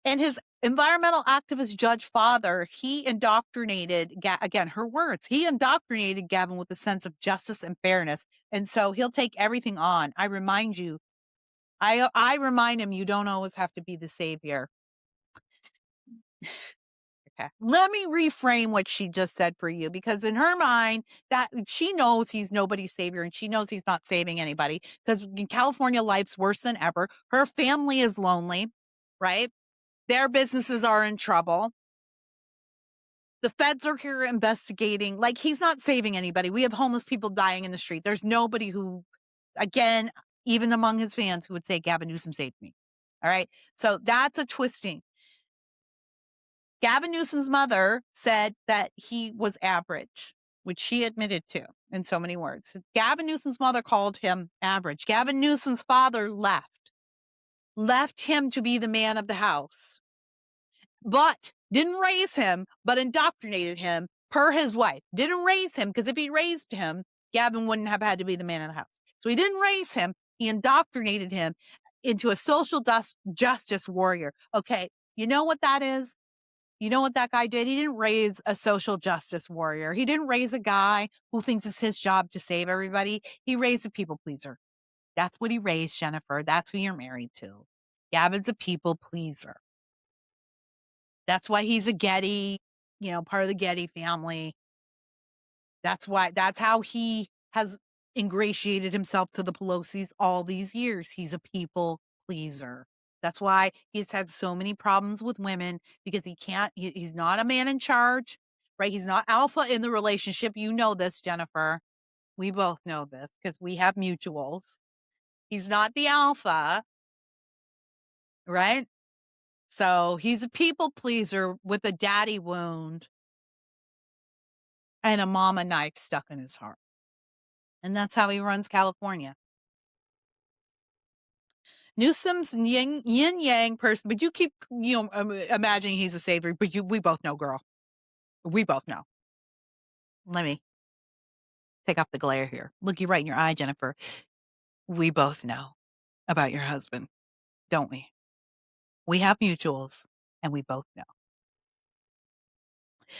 And his environmental activist judge father, he indoctrinated, again, her words, he indoctrinated Gavin with a sense of justice and fairness. And so he'll take everything on. I remind you, I remind him, you don't always have to be the savior. Okay. Let me reframe what she just said for you, because in her mind, that she knows he's nobody's savior and she knows he's not saving anybody, because in California, life's worse than ever. Her family is lonely, right? Their businesses are in trouble. The feds are here investigating. Like, he's not saving anybody. We have homeless people dying in the street. There's nobody who, again, even among his fans, who would say Gavin Newsom saved me. All right. So that's a twisting. Gavin Newsom's mother said that he was average, which she admitted to in so many words. Gavin Newsom's mother called him average. Gavin Newsom's father left him to be the man of the house, but didn't raise him, but indoctrinated him per his wife. Didn't raise him, because if he raised him, Gavin wouldn't have had to be the man of the house. So he didn't raise him. He indoctrinated him into a social justice warrior. Okay, you know what that is? You know what that guy did? He didn't raise a social justice warrior. He didn't raise a guy who thinks it's his job to save everybody. He raised a people pleaser. That's what he raised, Jennifer. That's who you're married to. Gavin's a people pleaser. That's why he's a Getty, part of the Getty family. That's how he has ingratiated himself to the Pelosi's all these years. He's a people pleaser. That's why he's had so many problems with women, because he's not a man in charge, right? He's not alpha in the relationship. You know this, Jennifer. We both know this because we have mutuals. He's not the alpha, right? So he's a people pleaser with a daddy wound and a mama knife stuck in his heart. And that's how he runs California. Newsom's yin yang person, but you keep, imagining he's a savior, but we both know, girl. We both know. Let me take off the glare here. Look you right in your eye, Jennifer. We both know about your husband, don't we? We have mutuals, and we both know.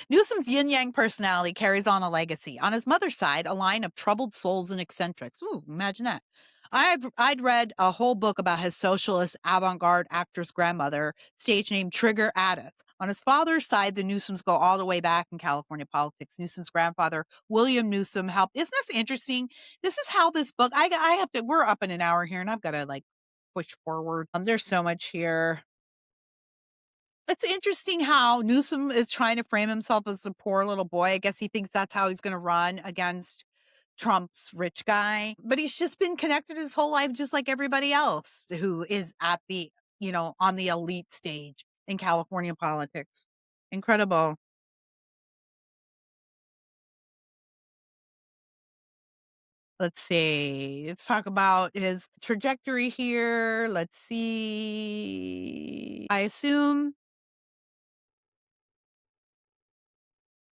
Newsom's yin-yang personality carries on a legacy. On his mother's side, a line of troubled souls and eccentrics. Ooh, imagine that. I'd read a whole book about his socialist avant-garde actress grandmother, stage name Trigger Addis. On his father's side, the Newsoms go all the way back in California politics. Newsom's grandfather, William Newsom, helped. Isn't this interesting? This is how this book, I have to, we're up in an hour here, and I've got to push forward. There's so much here. It's interesting how Newsom is trying to frame himself as a poor little boy. I guess he thinks that's how he's going to run against Trump's rich guy. But he's just been connected his whole life, just like everybody else who is at the, on the elite stage in California politics. Incredible. Let's see. Let's talk about his trajectory here. Let's see. I assume.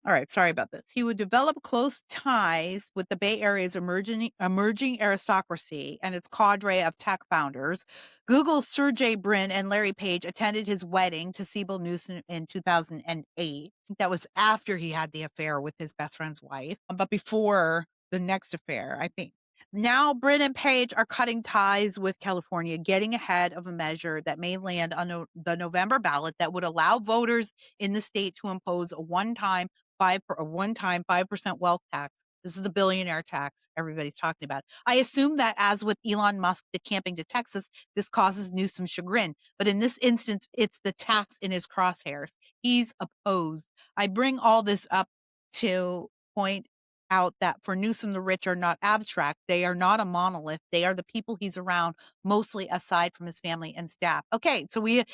All right, sorry about this. He would develop close ties with the Bay Area's emerging aristocracy and its cadre of tech founders. Google's Sergey Brin and Larry Page attended his wedding to Sibyl Newsom in 2008. I think that was after he had the affair with his best friend's wife, but before the next affair, I think. Now, Brin and Page are cutting ties with California, getting ahead of a measure that may land on the November ballot that would allow voters in the state to impose a one-time 5% wealth tax. This is the billionaire tax everybody's talking about. I assume that, as with Elon Musk decamping to Texas, this causes Newsom chagrin. But in this instance, it's the tax in his crosshairs. He's opposed. I bring all this up to point out that for Newsom, the rich are not abstract. They are not a monolith. They are the people he's around, mostly aside from his family and staff. Okay, so Maya,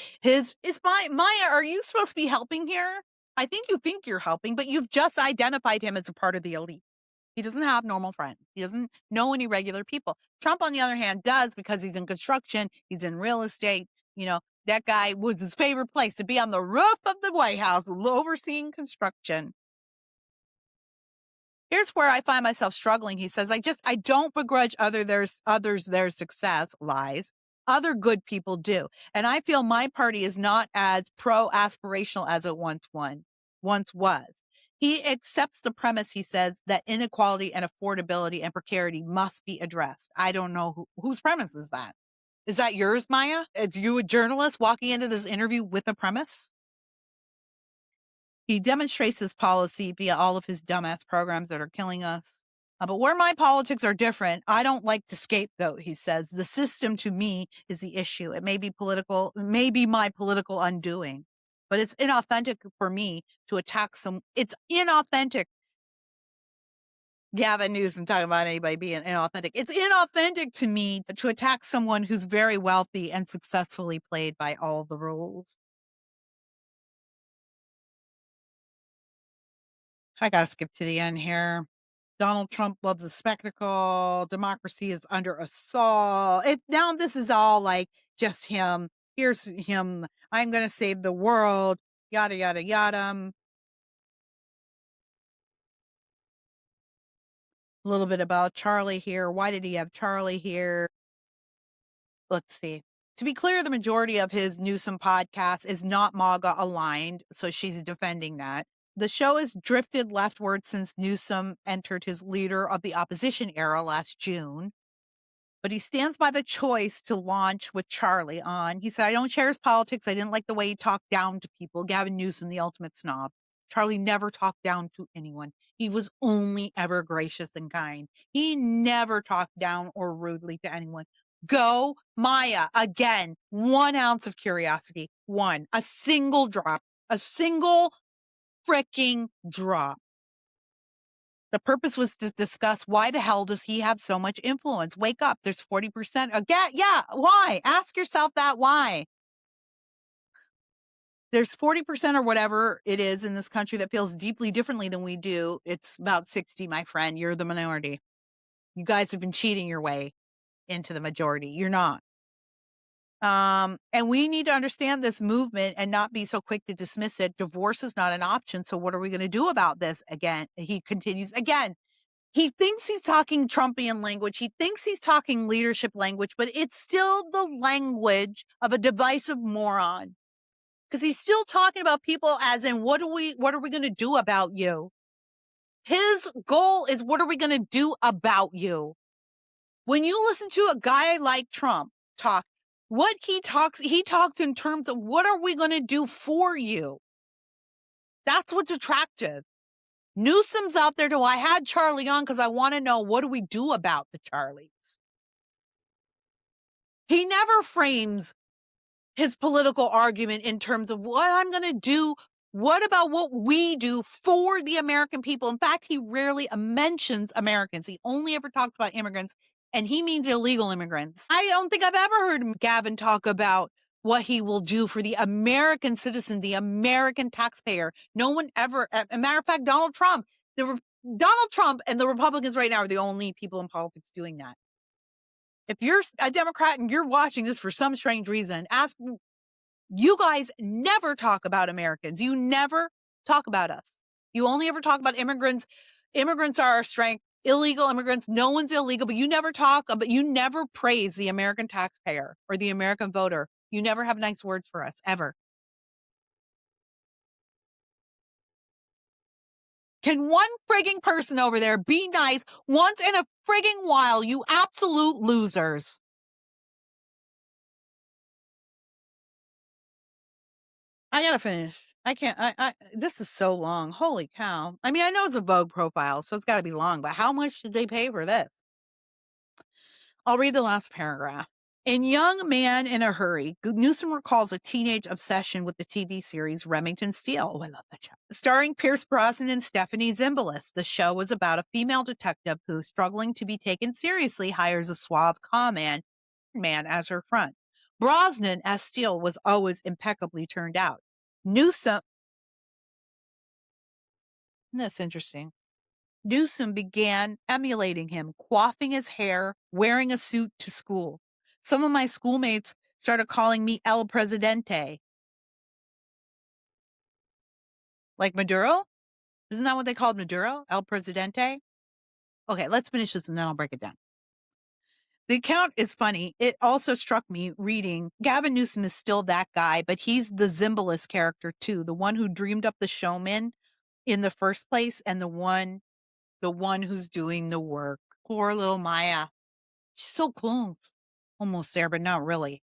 are you supposed to be helping here? I think you're helping, but you've just identified him as a part of the elite. He doesn't have normal friends. He doesn't know any regular people. Trump, on the other hand, does, because he's in construction, he's in real estate, That guy was his favorite place to be, on the roof of the White House overseeing construction. Here's where I find myself struggling. He says, I don't begrudge others their success, lies. Other good people do. And I feel my party is not as pro-aspirational as it once was. He accepts the premise, he says, that inequality and affordability and precarity must be addressed. I don't know whose premise is that. Is that yours, Maya? Is you a journalist walking into this interview with a premise? He demonstrates his policy via all of his dumbass programs that are killing us. But where my politics are different, I don't like to scapegoat, he says. The system to me is the issue. It may be political, it may be my political undoing, but it's inauthentic for me to attack it's inauthentic. Gavin Newsom talking about anybody being inauthentic. It's inauthentic to me to attack someone who's very wealthy and successfully played by all the rules. I got to skip to the end here. Donald Trump loves a spectacle. Democracy is under assault. Now this is all like just him. Here's him. I'm going to save the world. Yada, yada, yada. A little bit about Charlie here. Why did he have Charlie here? Let's see. To be clear, the majority of his Newsom podcast is not MAGA aligned, so she's defending that. The show has drifted leftward since Newsom entered his leader of the opposition era last June. But he stands by the choice to launch with Charlie on. He said, I don't share his politics. I didn't like the way he talked down to people. Gavin Newsom, the ultimate snob. Charlie never talked down to anyone. He was only ever gracious and kind. He never talked down or rudely to anyone. Go, Maya. Again, 1 ounce of curiosity. A single drop. A single freaking drop. The purpose was to discuss why the hell does he have so much influence? Wake up. There's 40%. Again, yeah, why? Ask yourself that why. There's 40% or whatever it is in this country that feels deeply differently than we do. It's about 60, my friend. You're the minority. You guys have been cheating your way into the majority. You're not. And we need to understand this movement and not be so quick to dismiss it. Divorce is not an option. So what are we going to do about this? Again, he continues again. He thinks he's talking Trumpian language. He thinks he's talking leadership language, but it's still the language of a divisive moron. Because he's still talking about people as in, what are we going to do about you? His goal is, what are we going to do about you? When you listen to a guy like Trump talk, what he talks in terms of, what are we going to do for you? That's what's attractive. Newsom's out there I had Charlie on because I want to know, what do we do about the Charlies? He never frames his political argument in terms of what I'm going to do. What about what we do for the American people? In fact, he rarely mentions Americans. He only ever talks about immigrants, and he means illegal immigrants. I don't think I've ever heard Gavin talk about what he will do for the American citizen, the American taxpayer. No one ever, as a matter of fact, Donald Trump and the Republicans right now are the only people in politics doing that. If you're a Democrat and you're watching this for some strange reason, you guys never talk about Americans. You never talk about us. You only ever talk about immigrants. Immigrants are our strength. Illegal immigrants, no one's illegal, but you never praise the American taxpayer or the American voter. You never have nice words for us, ever. Can one frigging person over there be nice once in a frigging while, you absolute losers? I gotta finish. I can't, this is so long. Holy cow. I mean, I know it's a Vogue profile, so it's gotta be long, but how much did they pay for this? I'll read the last paragraph. In Young Man in a Hurry, Newsom recalls a teenage obsession with the TV series Remington Steele. Oh, I love that show. Starring Pierce Brosnan and Stephanie Zimbalist. The show was about a female detective who, struggling to be taken seriously, hires a suave man as her friend. Brosnan, as Steele, was always impeccably turned out. Newsom, that's interesting. Newsom began emulating him, coiffing his hair, wearing a suit to school. Some of my schoolmates started calling me El Presidente. Like Maduro? Isn't that what they called Maduro? El Presidente? Okay, let's finish this and then I'll break it down. The account is funny. It also struck me reading Gavin Newsom is still that guy, but he's the Zimbalist character too, the one who dreamed up the showman in the first place and the one who's doing the work. Poor little Maya. She's so close. Almost there, but not really.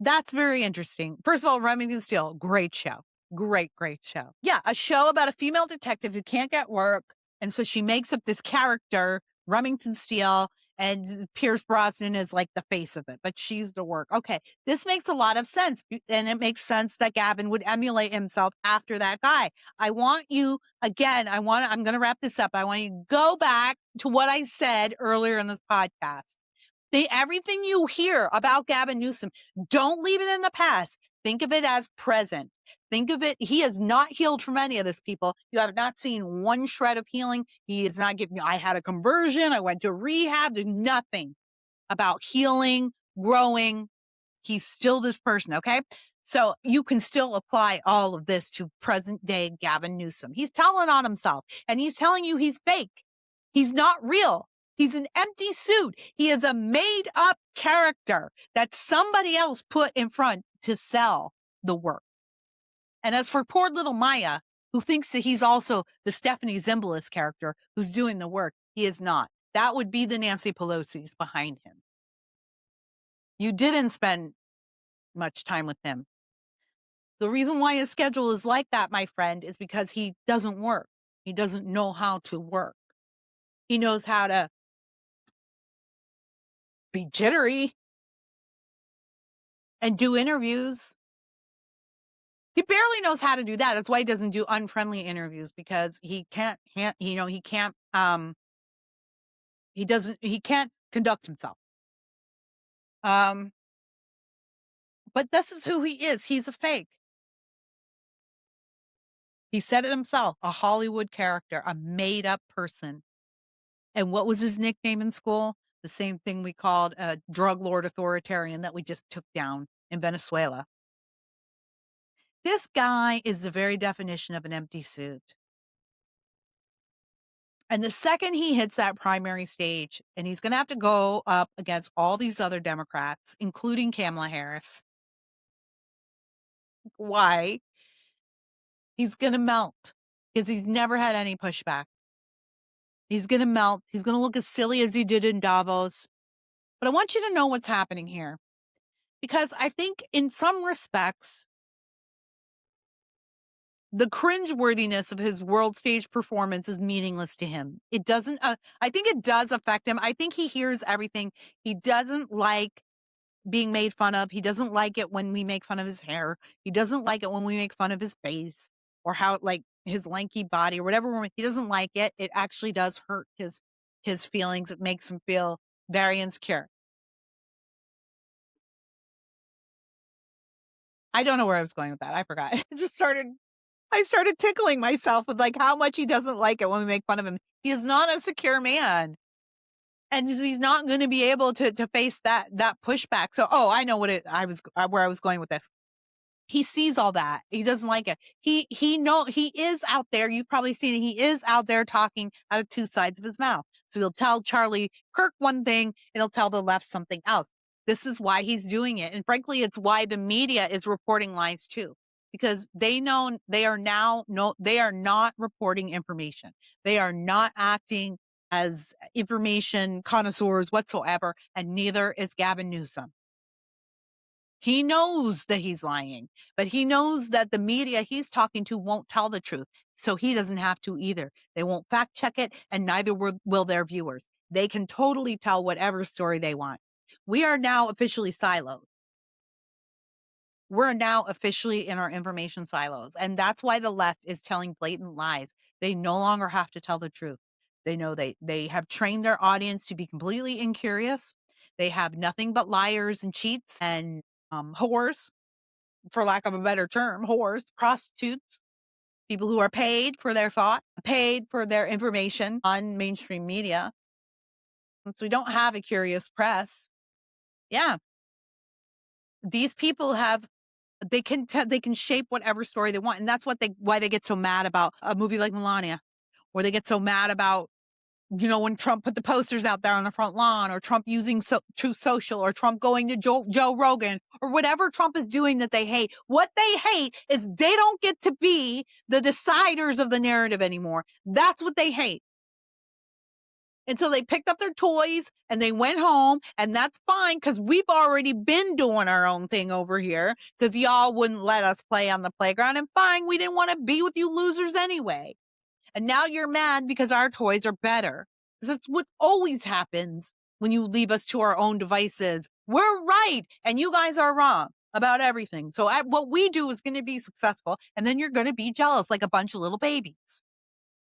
That's very interesting. First of all, Remington Steele, great show. Great show. Yeah, a show about a female detective who can't get work. And so she makes up this character, Remington Steele, and Pierce Brosnan is like the face of it, but she's the work. Okay, this makes a lot of sense. And it makes sense that Gavin would emulate himself after that guy. I want you, again, I'm going to wrap this up. I want you to go back to what I said earlier in this podcast. Everything you hear about Gavin Newsom, don't leave it in the past. Think of it as present. Think of it. He has not healed from any of this, people. You have not seen one shred of healing. He is not giving you, I had a conversion. I went to rehab. There's nothing about healing, growing. He's still this person. Okay. So you can still apply all of this to present day Gavin Newsom. He's telling on himself and he's telling you he's fake. He's not real. He's an empty suit. He is a made up character that somebody else put in front to sell the work. And as for poor little Maya, who thinks that he's also the Stephanie Zimbalist character who's doing the work, he is not. That would be the Nancy Pelosi's behind him. You didn't spend much time with him. The reason why his schedule is like that, my friend, is because he doesn't work. He doesn't know how to work. He knows how to be jittery and do interviews. He barely knows how to do that. That's why he doesn't do unfriendly interviews, because he can't, he can't conduct himself. But this is who he is. He's a fake. He said it himself, a Hollywood character, a made up person. And what was his nickname in school? The same thing we called a drug lord authoritarian that we just took down in Venezuela. This guy is the very definition of an empty suit. And the second he hits that primary stage, and he's going to have to go up against all these other Democrats, including Kamala Harris. Why? He's going to melt because he's never had any pushback. He's going to melt. He's going to look as silly as he did in Davos. But I want you to know what's happening here, because I think in some respects, the cringeworthiness of his world stage performance is meaningless to him. It doesn't, I think it does affect him. I think he hears everything. He doesn't like being made fun of. He doesn't like it when we make fun of his hair. He doesn't like it when we make fun of his face or how, like, his lanky body or whatever. He doesn't like it. It actually does hurt his feelings. It makes him feel very insecure. I don't know where I was going with that. I forgot. I started tickling myself with like how much he doesn't like it when we make fun of him. He is not a secure man. And he's not going to be able to face that pushback. So, I know where I was going with this. He sees all that. He doesn't like it. He is out there. You've probably seen it. He is out there talking out of two sides of his mouth. So he'll tell Charlie Kirk one thing, and he'll tell the left something else. This is why he's doing it. And frankly, it's why the media is reporting lies too, because they know they are not reporting information. They are not acting as information connoisseurs whatsoever. And neither is Gavin Newsom. He knows that he's lying, but he knows that the media he's talking to won't tell the truth. So he doesn't have to either. They won't fact check it, and neither will their viewers. They can totally tell whatever story they want. We are now officially siloed. We're now officially in our information silos. And that's why the left is telling blatant lies. They no longer have to tell the truth. They know they have trained their audience to be completely incurious. They have nothing but liars and cheats and whores, for lack of a better term, whores, prostitutes, people who are paid for their thought, paid for their information on mainstream media. Since we don't have a curious press, yeah, these people have they can they can shape whatever story they want, and that's why they get so mad about a movie like Melania, or they get so mad about when Trump put the posters out there on the front lawn, or Trump using Truth Social, or Trump going to Joe Rogan, or whatever Trump is doing that they hate. What they hate is they don't get to be the deciders of the narrative anymore. That's what they hate. And so they picked up their toys and they went home, and that's fine because we've already been doing our own thing over here because y'all wouldn't let us play on the playground. And fine, we didn't want to be with you losers anyway. And now you're mad because our toys are better. That's what always happens when you leave us to our own devices. We're right, and you guys are wrong about everything. So what we do is going to be successful, and then you're going to be jealous like a bunch of little babies.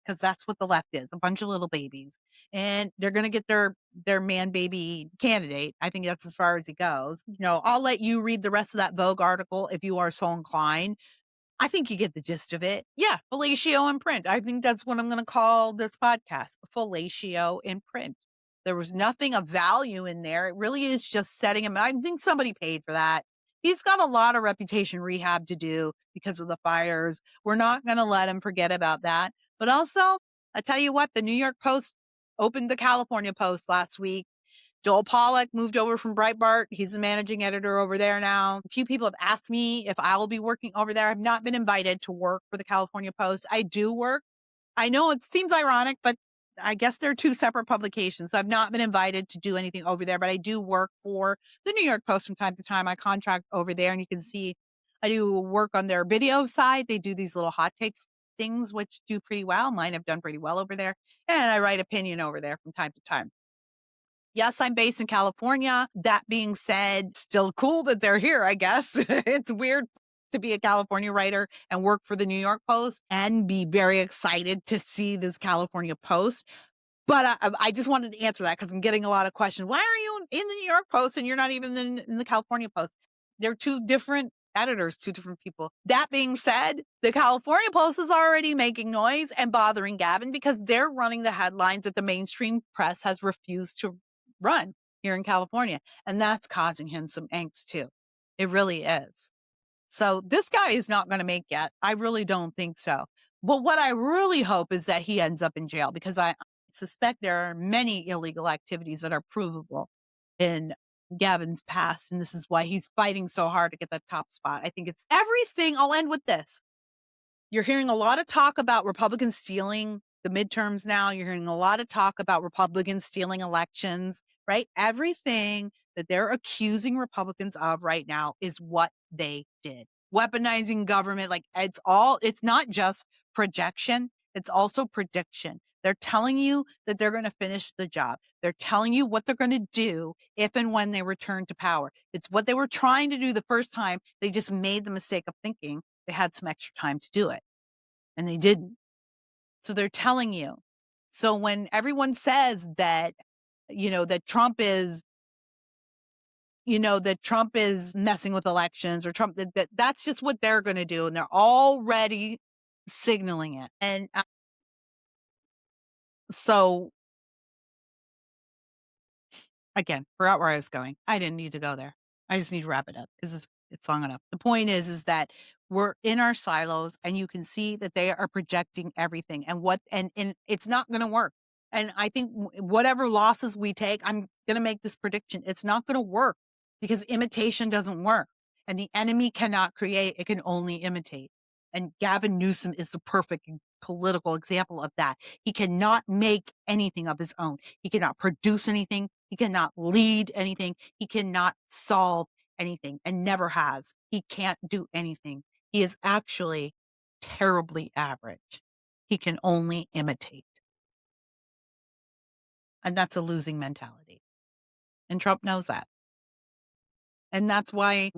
Because that's what the left is, a bunch of little babies. And they're going to get their man baby candidate. I think that's as far as it goes. I'll let you read the rest of that Vogue article if you are so inclined. I think you get the gist of it. Yeah, fellatio in print. I think that's what I'm going to call this podcast, fellatio in print. There was nothing of value in there. It really is just setting him. I think somebody paid for that. He's got a lot of reputation rehab to do because of the fires. We're not going to let him forget about that. But also, I tell you what, the New York Post opened the California Post last week. Joel Pollack moved over from Breitbart. He's the managing editor over there now. A few people have asked me if I will be working over there. I've not been invited to work for the California Post. I do work. I know it seems ironic, but I guess they're two separate publications. So I've not been invited to do anything over there, but I do work for the New York Post from time to time. I contract over there, and you can see I do work on their video side. They do these little hot takes things, which do pretty well. Mine have done pretty well over there. And I write opinion over there from time to time. Yes, I'm based in California. That being said, still cool that they're here, I guess. It's weird to be a California writer and work for the New York Post and be very excited to see this California Post. But I just wanted to answer that because I'm getting a lot of questions. Why are you in the New York Post and you're not even in the California Post? They're two different editors, two different people. That being said, the California Post is already making noise and bothering Gavin because they're running the headlines that the mainstream press has refused to run here in California. And that's causing him some angst too. It really is. So this guy is not going to make it. I really don't think so. But what I really hope is that he ends up in jail because I suspect there are many illegal activities that are provable in Gavin's past. And this is why he's fighting so hard to get that top spot. I think it's everything. I'll end with this. You're hearing a lot of talk about Republicans stealing the midterms now. You're hearing a lot of talk about Republicans stealing elections, right? Everything that they're accusing Republicans of right now is what they did. Weaponizing government, like it's not just projection, it's also prediction. They're telling you that they're going to finish the job. They're telling you what they're going to do if and when they return to power. It's what they were trying to do the first time. They just made the mistake of thinking they had some extra time to do it, and they didn't. So they're telling you. So when everyone says that, that Trump is, that Trump is messing with elections or Trump, that's just what they're going to do. And they're already signaling it. And so again, forgot where I was going. I didn't need to go there. I just need to wrap it up because it's long enough. The point is that we're in our silos and you can see that they are projecting everything and it's not going to work. And I think whatever losses we take, I'm going to make this prediction. It's not going to work because imitation doesn't work and the enemy cannot create. It can only imitate. And Gavin Newsom is the perfect political example of that. He cannot make anything of his own. He cannot produce anything. He cannot lead anything. He cannot solve anything and never has. He can't do anything. He is actually terribly average. He can only imitate. And that's a losing mentality. And Trump knows that. And that's why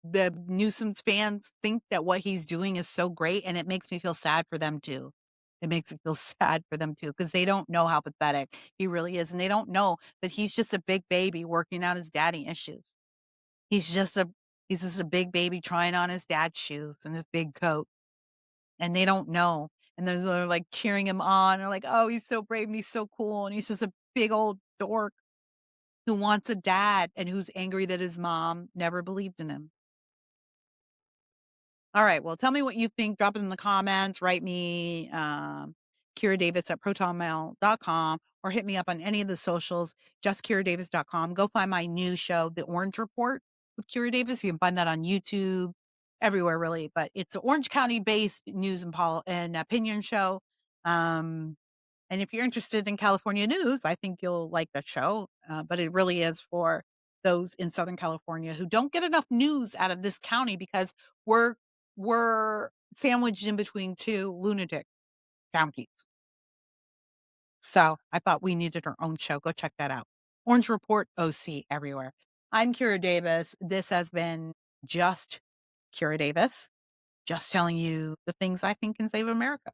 the Newsom's fans think that what he's doing is so great. And it makes me feel sad for them too. It makes me feel sad for them too, because they don't know how pathetic he really is. And they don't know that he's just a big baby working out his daddy issues. He's just a big baby trying on his dad's shoes and his big coat. And they don't know. And they're like cheering him on. They're like, oh, he's so brave and he's so cool. And he's just a big old dork who wants a dad and who's angry that his mom never believed in him. All right. Well, tell me what you think. Drop it in the comments. Write me, Kira Davis at protonmail.com or hit me up on any of the socials, justkiradavis.com. Go find my new show, The Orange Report with Kira Davis. You can find that on YouTube, everywhere really, but it's an Orange County based news and opinion show. And if you're interested in California news, I think you'll like that show. But it really is for those in Southern California who don't get enough news out of this county because we're we're sandwiched in between two lunatic counties. So I thought we needed our own show. Go check that out. Orange Report OC everywhere. I'm Kira Davis. This has been just Kira Davis, just telling you the things I think can save America.